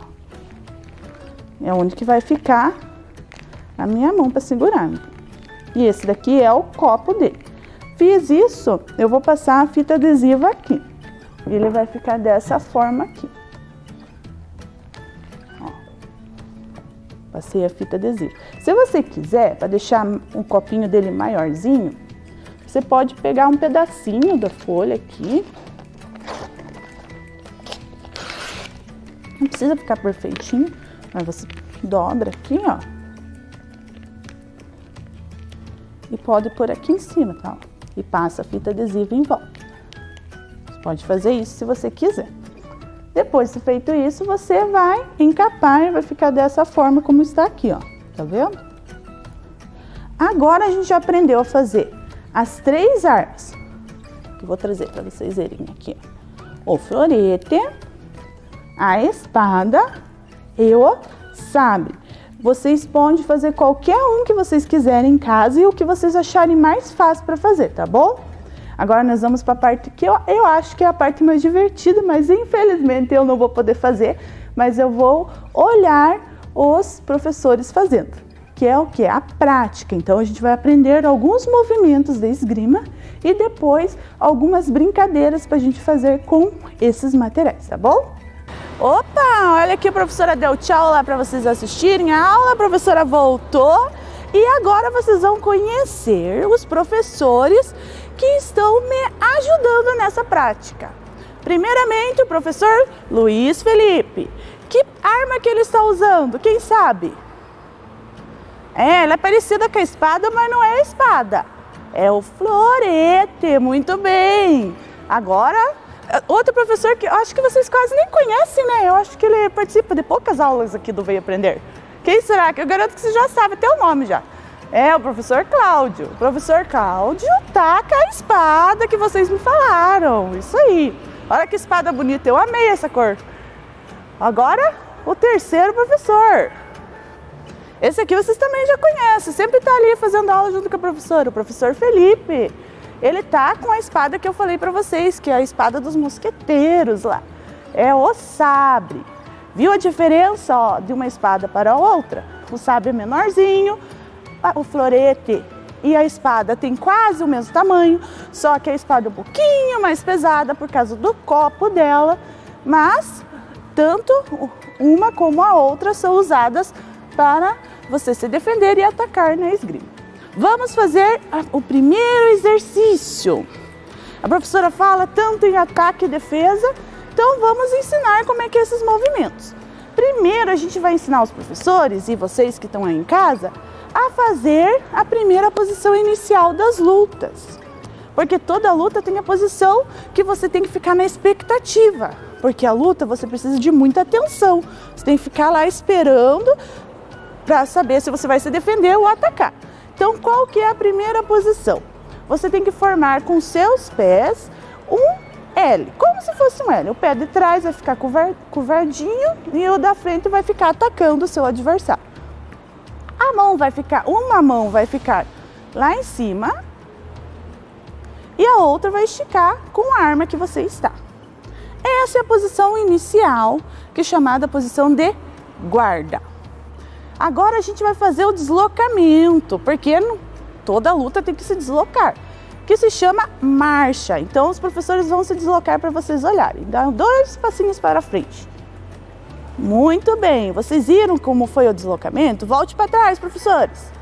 É onde que vai ficar a minha mão para segurar. E esse daqui é o copo dele. Fiz isso, eu vou passar a fita adesiva aqui. Ele vai ficar dessa forma aqui. Ó. Passei a fita adesiva. Se você quiser, para deixar um copinho dele maiorzinho, você pode pegar um pedacinho da folha aqui. Não precisa ficar perfeitinho, mas você dobra aqui, ó. E pode pôr aqui em cima, tá? E passa a fita adesiva em volta. Você pode fazer isso se você quiser. Depois de feito isso, você vai encapar e vai ficar dessa forma como está aqui, ó. Tá vendo? Agora a gente já aprendeu a fazer as 3 armas. Que eu vou trazer para vocês verem aqui, ó. O florete, a espada e o sabre. Vocês podem fazer qualquer um que vocês quiserem em casa e o que vocês acharem mais fácil para fazer, tá bom? Agora nós vamos para a parte que eu acho que é a parte mais divertida, mas infelizmente eu não vou poder fazer, mas eu vou olhar os professores fazendo, que é o que? A prática. Então a gente vai aprender alguns movimentos da esgrima e depois algumas brincadeiras para a gente fazer com esses materiais, tá bom? Opa, olha aqui, a professora deu tchau lá para vocês assistirem a aula, a professora voltou e agora vocês vão conhecer os professores que estão me ajudando nessa prática. Primeiramente, o professor Luiz Felipe. Que arma que ele está usando? Quem sabe? Ela é parecida com a espada, mas não é a espada. É o florete, muito bem. Agora, outro professor que eu acho que vocês quase nem conhecem, né? Eu acho que ele participa de poucas aulas aqui do Vem Aprender. Quem será? Que eu garanto que você já sabe até o nome já. É o professor Cláudio. O professor Cláudio taca a espada que vocês me falaram. Isso aí. Olha que espada bonita, eu amei essa cor. Agora, o terceiro professor. Esse aqui vocês também já conhecem, sempre está ali fazendo aula junto com a professora, o professor Felipe. Ele tá com a espada que eu falei para vocês, que é a espada dos mosqueteiros lá. É o sabre. Viu a diferença, ó, de uma espada para a outra? O sabre é menorzinho, o florete e a espada tem quase o mesmo tamanho, só que a espada é um pouquinho mais pesada por causa do copo dela, mas tanto uma como a outra são usadas para você se defender e atacar na esgrima. Vamos fazer o primeiro exercício. A professora fala tanto em ataque e defesa, então vamos ensinar como é que é esses movimentos. Primeiro a gente vai ensinar os professores e vocês que estão aí em casa a fazer a primeira posição inicial das lutas. Porque toda luta tem a posição que você tem que ficar na expectativa. Porque a luta você precisa de muita atenção. Você tem que ficar lá esperando para saber se você vai se defender ou atacar. Então, qual que é a primeira posição? Você tem que formar com seus pés um L, como se fosse um L. O pé de trás vai ficar curvadinho e o da frente vai ficar atacando o seu adversário. Uma mão vai ficar lá em cima e a outra vai esticar com a arma que você está. Essa é a posição inicial, que é chamada posição de guarda. Agora a gente vai fazer o deslocamento, porque toda luta tem que se deslocar, que se chama marcha. Então os professores vão se deslocar para vocês olharem. Dá 2 passinhos para frente. Muito bem, vocês viram como foi o deslocamento? Volte para trás, professores.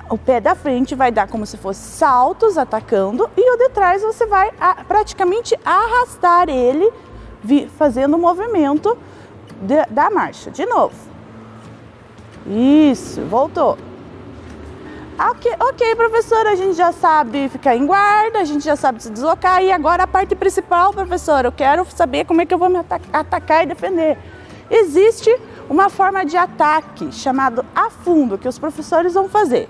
O pé da frente vai dar como se fosse saltos atacando e o de trás você vai praticamente arrastar ele, fazendo o movimento da marcha. De novo. Isso, voltou. Ok, professora, a gente já sabe ficar em guarda, a gente já sabe se deslocar. E agora a parte principal, professora, eu quero saber como é que eu vou me atacar e defender. Existe uma forma de ataque chamado afundo, que os professores vão fazer.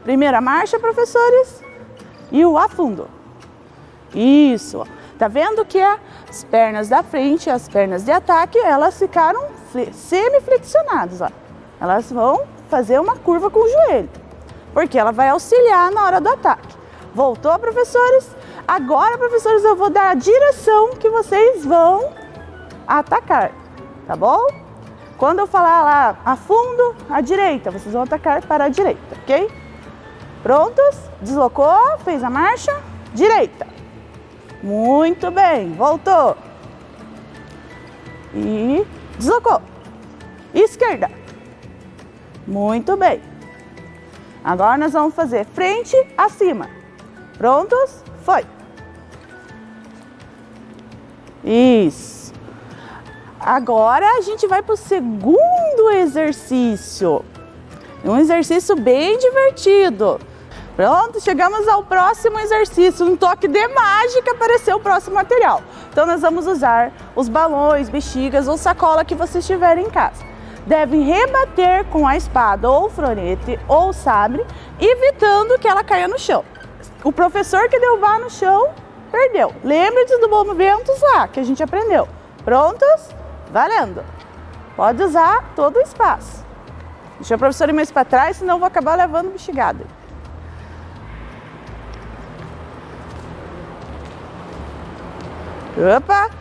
Primeira marcha, professores, e o afundo. Isso, ó. Tá vendo que as pernas da frente, as pernas de ataque, elas ficaram semi-flexionadas, ó. Elas vão fazer uma curva com o joelho, porque ela vai auxiliar na hora do ataque. Voltou, professores? Agora, professores, eu vou dar a direção que vocês vão atacar, tá bom? Quando eu falar lá, afundo, à direita, vocês vão atacar para a direita, ok? Prontos? Deslocou, fez a marcha, direita. Muito bem, voltou. E deslocou. Esquerda. Muito bem. Agora nós vamos fazer frente, acima. Prontos? Foi. Isso. Agora a gente vai para o segundo exercício. Um exercício bem divertido. Pronto, chegamos ao próximo exercício. Um toque de mágica apareceu o próximo material. Então nós vamos usar os balões, bexigas ou sacola que vocês tiverem em casa. Devem rebater com a espada ou o florete ou o sabre, evitando que ela caia no chão. O professor que derrubar no chão, perdeu. Lembre-se do movimentos lá que a gente aprendeu. Prontos? Valendo! Pode usar todo o espaço. Deixa o professor ir mais para trás, senão eu vou acabar levando bexigada. Opa!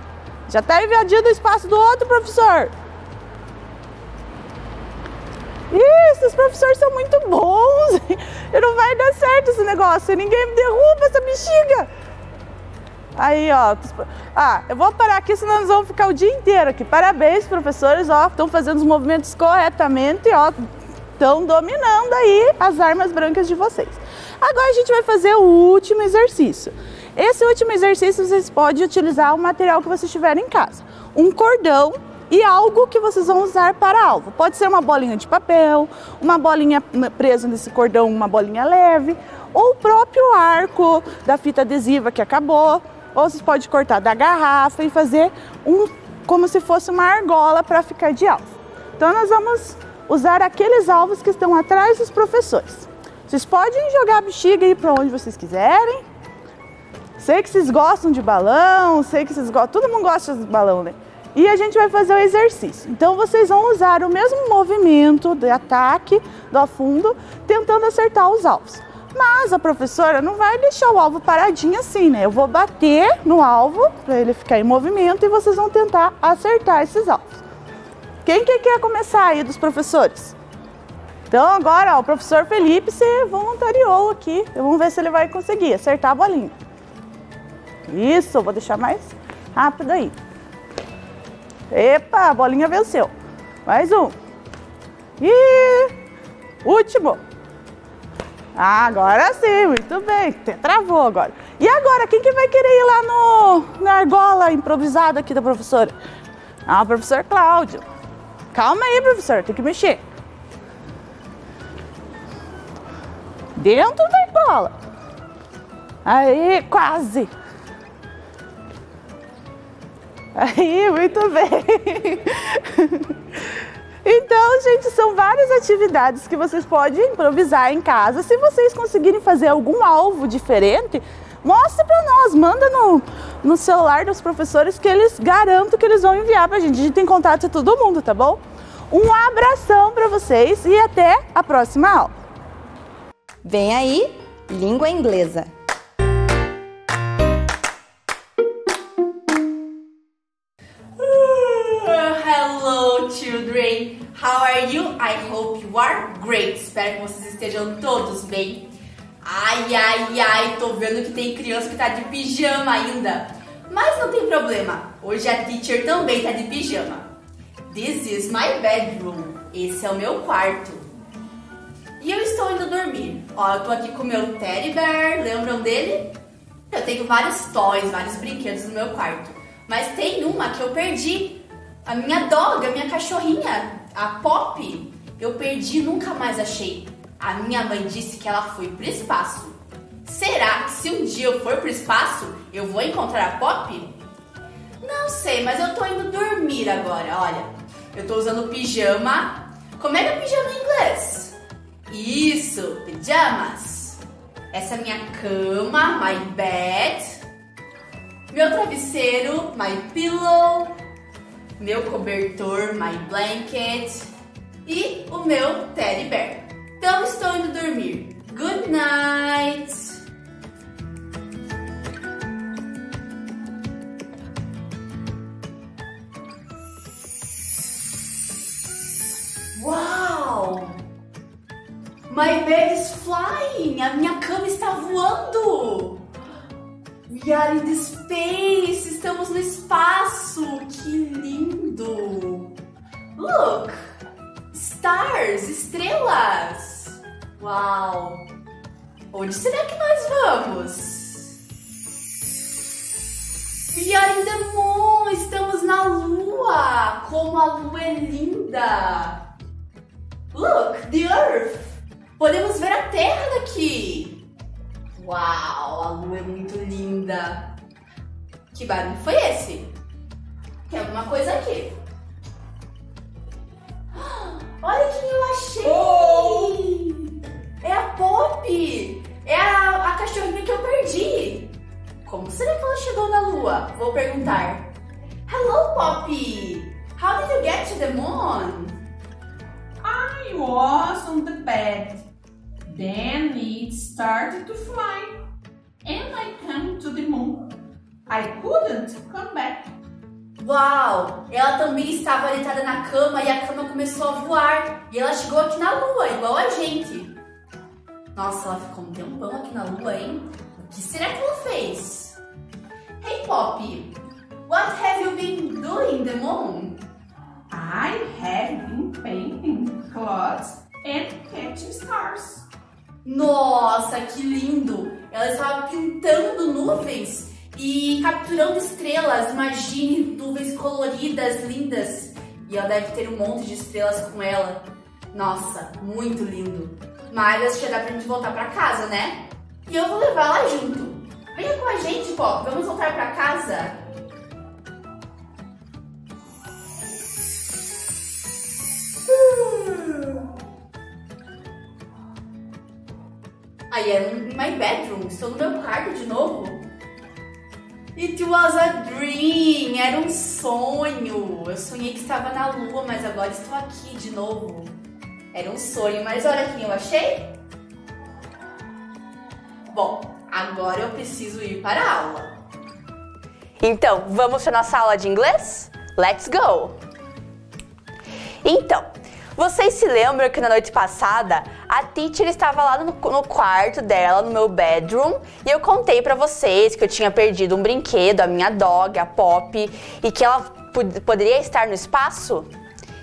Já está invadindo o espaço do outro professor. Isso, os professores são muito bons. Não vai dar certo esse negócio. Ninguém me derruba essa bexiga. Aí, ó. Eu vou parar aqui, senão nós vamos ficar o dia inteiro aqui. Parabéns, professores, ó. Estão fazendo os movimentos corretamente, ó. Estão dominando aí as armas brancas de vocês. Agora a gente vai fazer o último exercício. Esse último exercício vocês podem utilizar o material que vocês tiverem em casa. Um cordão e algo que vocês vão usar para alvo. Pode ser uma bolinha de papel, uma bolinha presa nesse cordão, uma bolinha leve, ou o próprio arco da fita adesiva que acabou, ou vocês podem cortar da garrafa e fazer como se fosse uma argola para ficar de alvo. Então nós vamos usar aqueles alvos que estão atrás dos professores. Vocês podem jogar a bexiga aí para onde vocês quiserem. Sei que vocês gostam de balão, sei que vocês gostam, todo mundo gosta de balão, né? E a gente vai fazer o exercício. Então vocês vão usar o mesmo movimento de ataque do afundo, tentando acertar os alvos. Mas a professora não vai deixar o alvo paradinho assim, né? Eu vou bater no alvo para ele ficar em movimento e vocês vão tentar acertar esses alvos. Quem que quer começar aí dos professores? Então agora, ó, o professor Felipe se voluntariou aqui. Vamos ver se ele vai conseguir acertar a bolinha. Isso, vou deixar mais rápido aí. Epa, a bolinha venceu. Mais um. E último. Agora sim, muito bem. Travou agora. E agora, quem que vai querer ir lá na argola improvisada aqui da professora? O professor Cláudio. Calma aí, professor, tem que mexer. Dentro da argola. Aí, quase. Aí, muito bem. Então, gente, são várias atividades que vocês podem improvisar em casa. Se vocês conseguirem fazer algum alvo diferente, mostre para nós, manda no celular dos professores que eles garanto que eles vão enviar pra gente. A gente tem contato de todo mundo, tá bom? Um abração para vocês e até a próxima aula. Vem aí, língua inglesa. Hello, children. How are you? I hope you are great. Espero que vocês estejam todos bem. Ai, tô vendo que tem criança que tá de pijama ainda. Mas não tem problema. Hoje a teacher também tá de pijama. This is my bedroom. Esse é o meu quarto. E eu estou indo dormir. Ó, eu tô aqui com o meu teddy bear. Lembram dele? Eu tenho vários toys, vários brinquedos no meu quarto. Mas tem uma que eu perdi. A minha dog, a minha cachorrinha, a Pop, eu perdi e nunca mais achei. A minha mãe disse que ela foi pro espaço. Será que se um dia eu for pro espaço, eu vou encontrar a Pop? Não sei, mas eu tô indo dormir agora, olha. Eu tô usando pijama. Como é que é pijama em inglês? Isso, pijamas. Essa é a minha cama, my bed. Meu travesseiro, my pillow. Meu cobertor, my blanket. E o meu teddy bear. Então estou indo dormir. Good night! Uau! My bed is flying! A minha cama está voando! We are in the space! Estamos no espaço! Que lindo! Look! Stars! Estrelas! Uau! Onde será que nós vamos? We are in the moon! Estamos na lua! Como a lua é linda! Look! The earth! Podemos ver a terra daqui! Uau, a lua é muito linda. Que barulho foi esse? Tem alguma coisa aqui. Olha quem eu achei. Oh! É a Pop. É a cachorrinha que eu perdi. Como será que ela chegou na lua? Vou perguntar. Hello, Pop. How did you get to the moon? I was on the bed. Then it started to fly, and I came to the moon. I couldn't come back. Uau! Ela também estava deitada na cama e a cama começou a voar. E ela chegou aqui na lua, igual a gente. Nossa, ela ficou um tempão aqui na lua, hein? O que será que ela fez? Hey, Pop! What have you been doing in the moon? I have been painting clouds and catching stars. Nossa, que lindo! Ela estava pintando nuvens e capturando estrelas. Imagine nuvens coloridas, lindas. E ela deve ter um monte de estrelas com ela. Nossa, muito lindo. Mas acho que já dá pra gente voltar pra casa, né? E eu vou levar ela junto. Venha com a gente, Pop. Vamos voltar pra casa. I am in my bedroom. Estou no meu quarto de novo. It was a dream. Era um sonho. Eu sonhei que estava na lua, mas agora estou aqui de novo. Era um sonho, mas olha quem eu achei. Bom, agora eu preciso ir para a aula. Então, vamos para nossa aula de inglês? Let's go! Então, vocês se lembram que na noite passada a teacher estava lá no quarto dela, no meu bedroom, e eu contei pra vocês que eu tinha perdido um brinquedo, a minha dog, a Pop, e que ela poderia estar no espaço?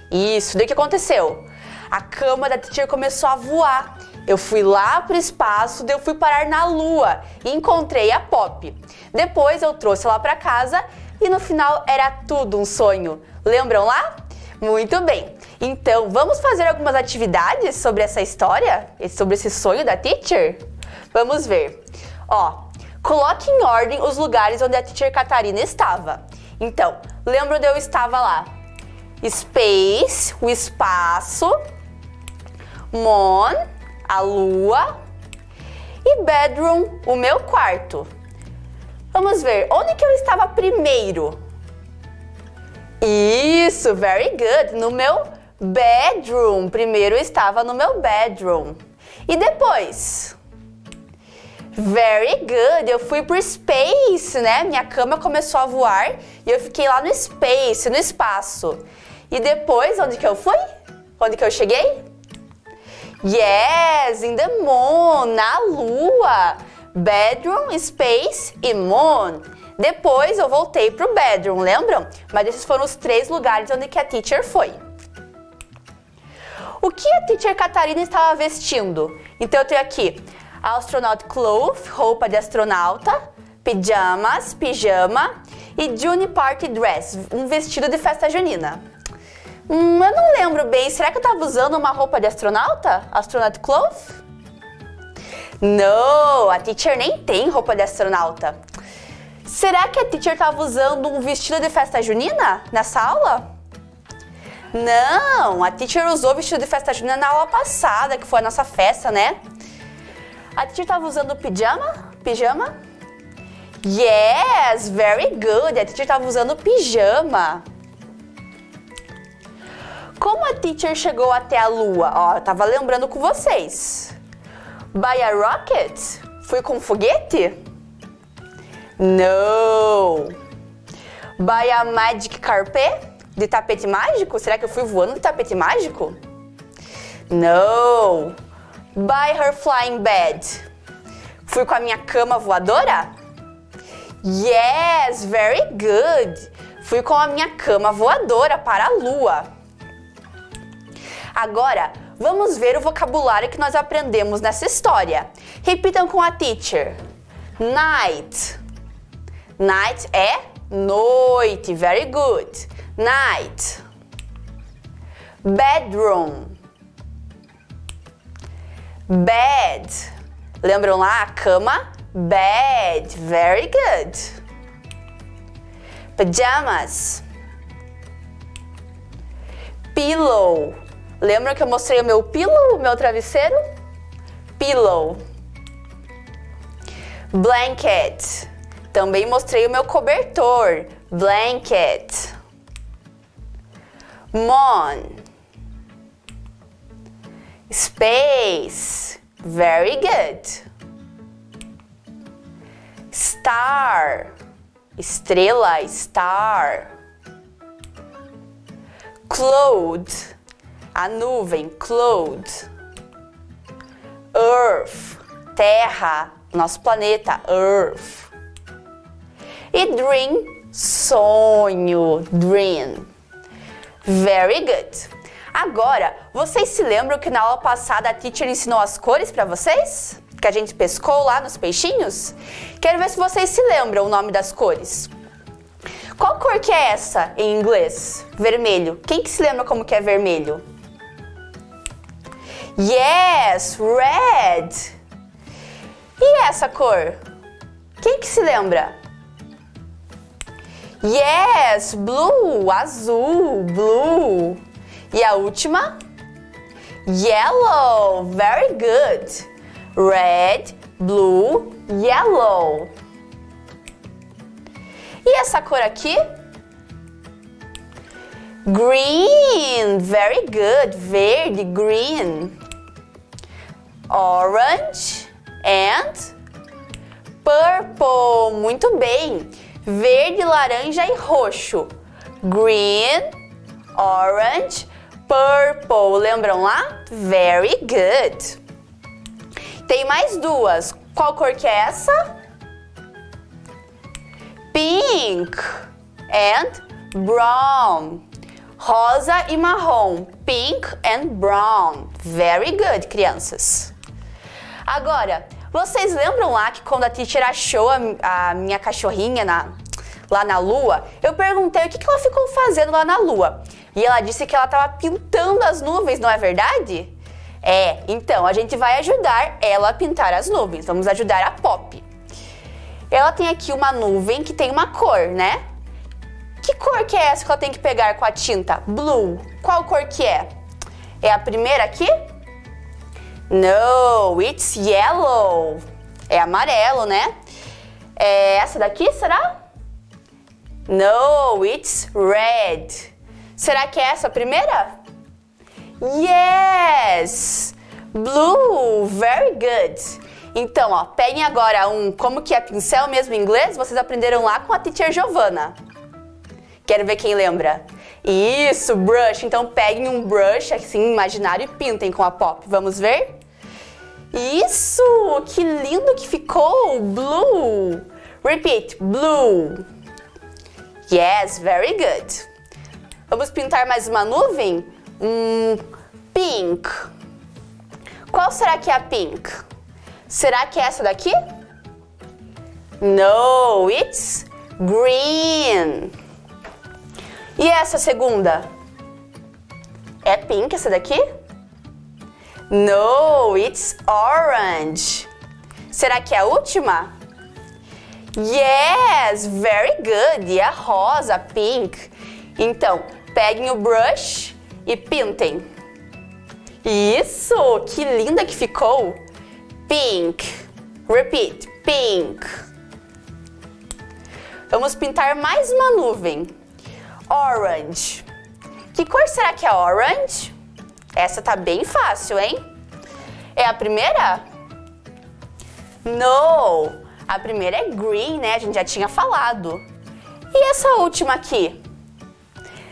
Isso, daí o que aconteceu? A cama da teacher começou a voar. Eu fui lá pro espaço, daí eu fui parar na lua e encontrei a Pop. Depois eu trouxe ela pra casa e no final era tudo um sonho. Lembram lá? Muito bem. Então, vamos fazer algumas atividades sobre essa história? Sobre esse sonho da teacher? Vamos ver. Ó, coloque em ordem os lugares onde a teacher Catarina estava. Então, lembra onde eu estava lá? Space, o espaço. Moon, a lua. E bedroom, o meu quarto. Vamos ver, onde que eu estava primeiro? Isso, very good, no meu bedroom. Primeiro eu estava no meu bedroom. E depois? Very good, eu fui pro space, né? Minha cama começou a voar e eu fiquei lá no space, no espaço. E depois, onde que eu fui? Onde que eu cheguei? Yes, in the moon, na lua. Bedroom, space e moon. Depois eu voltei pro bedroom, lembram? Mas esses foram os 3 lugares onde que a teacher foi. O que a teacher Catarina estava vestindo? Então eu tenho aqui astronaut cloth, roupa de astronauta, pijamas, pijama e June party dress, um vestido de festa junina. Eu não lembro bem, será que eu estava usando uma roupa de astronauta? Astronaut cloth? Não, a teacher nem tem roupa de astronauta. Será que a teacher estava usando um vestido de festa junina nessa aula? Não, a teacher usou o vestido de festa junina na aula passada, que foi a nossa festa, né? A teacher estava usando pijama? Pijama? Yes, very good, a teacher estava usando pijama. Como a teacher chegou até a lua? Ó, eu tava lembrando com vocês. By a rocket? Fui com um foguete? No. By a magic carpet? De tapete mágico? Será que eu fui voando de tapete mágico? No. By her flying bed? Fui com a minha cama voadora? Yes, very good. Fui com a minha cama voadora para a lua. Agora, vamos ver o vocabulário que nós aprendemos nessa história. Repitam com a teacher. Night. Night é noite. Very good. Night. Bedroom. Bed. Lembram lá a cama? Bed. Very good. Pajamas. Pillow. Lembram que eu mostrei o meu pillow, o meu travesseiro? Pillow. Blanket. Também mostrei o meu cobertor. Blanket. Moon. Space. Very good. Star. Estrela, star. Cloud. A nuvem, cloud. Earth, terra, nosso planeta, Earth. E dream, sonho, dream. Very good. Agora, vocês se lembram que na aula passada a teacher ensinou as cores para vocês? Que a gente pescou lá nos peixinhos? Quero ver se vocês se lembram o nome das cores. Qual cor que é essa em inglês? Vermelho. Quem que se lembra como que é vermelho? Yes, red. E essa cor? Quem que se lembra? Yes, blue, azul, blue. E a última? Yellow, very good. Red, blue, yellow. E essa cor aqui? Green, very good. Verde, green. Orange and purple. Muito bem. Verde, laranja e roxo. Green, orange, purple. Lembram lá? Very good. Tem mais duas. Qual cor que é essa? Pink and brown. Rosa e marrom. Pink and brown. Very good, crianças. Agora, vocês lembram lá que quando a teacher achou a minha cachorrinha lá na lua, eu perguntei o que ela ficou fazendo lá na lua. E ela disse que ela estava pintando as nuvens, não é verdade? Então a gente vai ajudar ela a pintar as nuvens. Vamos ajudar a Pop. Ela tem aqui uma nuvem que tem uma cor, né? Que cor que é essa que ela tem que pegar com a tinta? Blue. Qual cor que é? É a primeira aqui? No, it's yellow. É amarelo, né? É essa daqui, será? No, it's red. Será que é essa a primeira? Yes! Blue, very good. Então, ó, peguem agora como que é pincel mesmo em inglês, vocês aprenderam lá com a teacher Giovana. Quero ver quem lembra. Isso, brush. Então peguem um brush assim, imaginário e pintem com a Pop. Vamos ver? Isso! Que lindo que ficou! Blue. Repeat, blue. Yes, very good. Vamos pintar mais uma nuvem? Pink. Qual será que é a pink? Será que é essa daqui? No, it's green. E essa segunda? É pink essa daqui? No, it's orange. Será que é a última? Yes, very good. E a rosa, pink. Então, peguem o brush e pintem. Isso, que linda que ficou. Pink. Repeat, pink. Vamos pintar mais uma nuvem. Orange. Que cor será que é orange? Essa tá bem fácil, hein? É a primeira? No. A primeira é green, né? A gente já tinha falado. E essa última aqui?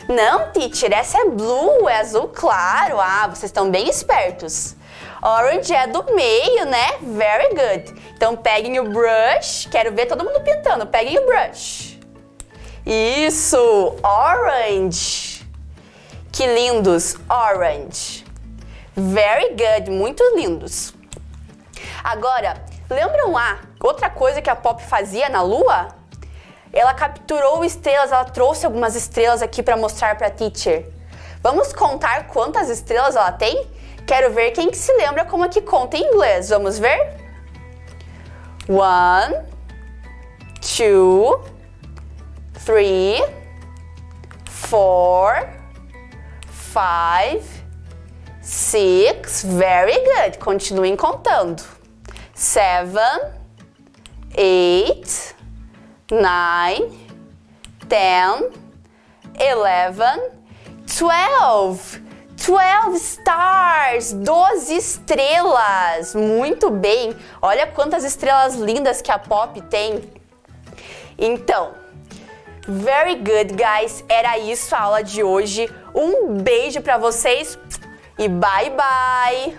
Não, teacher, essa é blue, é azul claro. Ah, vocês estão bem espertos. Orange é do meio, né? Very good. Então peguem o brush. Quero ver todo mundo pintando. Peguem o brush. Isso, orange. Que lindos, orange. Very good, muito lindos. Agora, lembram lá outra coisa que a Pop fazia na lua? Ela capturou estrelas, ela trouxe algumas estrelas aqui para mostrar para a teacher. Vamos contar quantas estrelas ela tem? Quero ver quem que se lembra como é que conta em inglês. Vamos ver? 1, 2, 3, 4, 5, 6. Very good. Continuem contando. 7, 8, 9, 10, 11, 12. 12 stars, 12 estrelas. Muito bem. Olha quantas estrelas lindas que a Pop tem. Então, very good, guys. Era isso a aula de hoje. Um beijo para vocês e bye bye.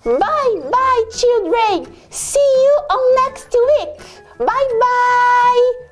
Bye bye, children. See you on next week. Bye bye.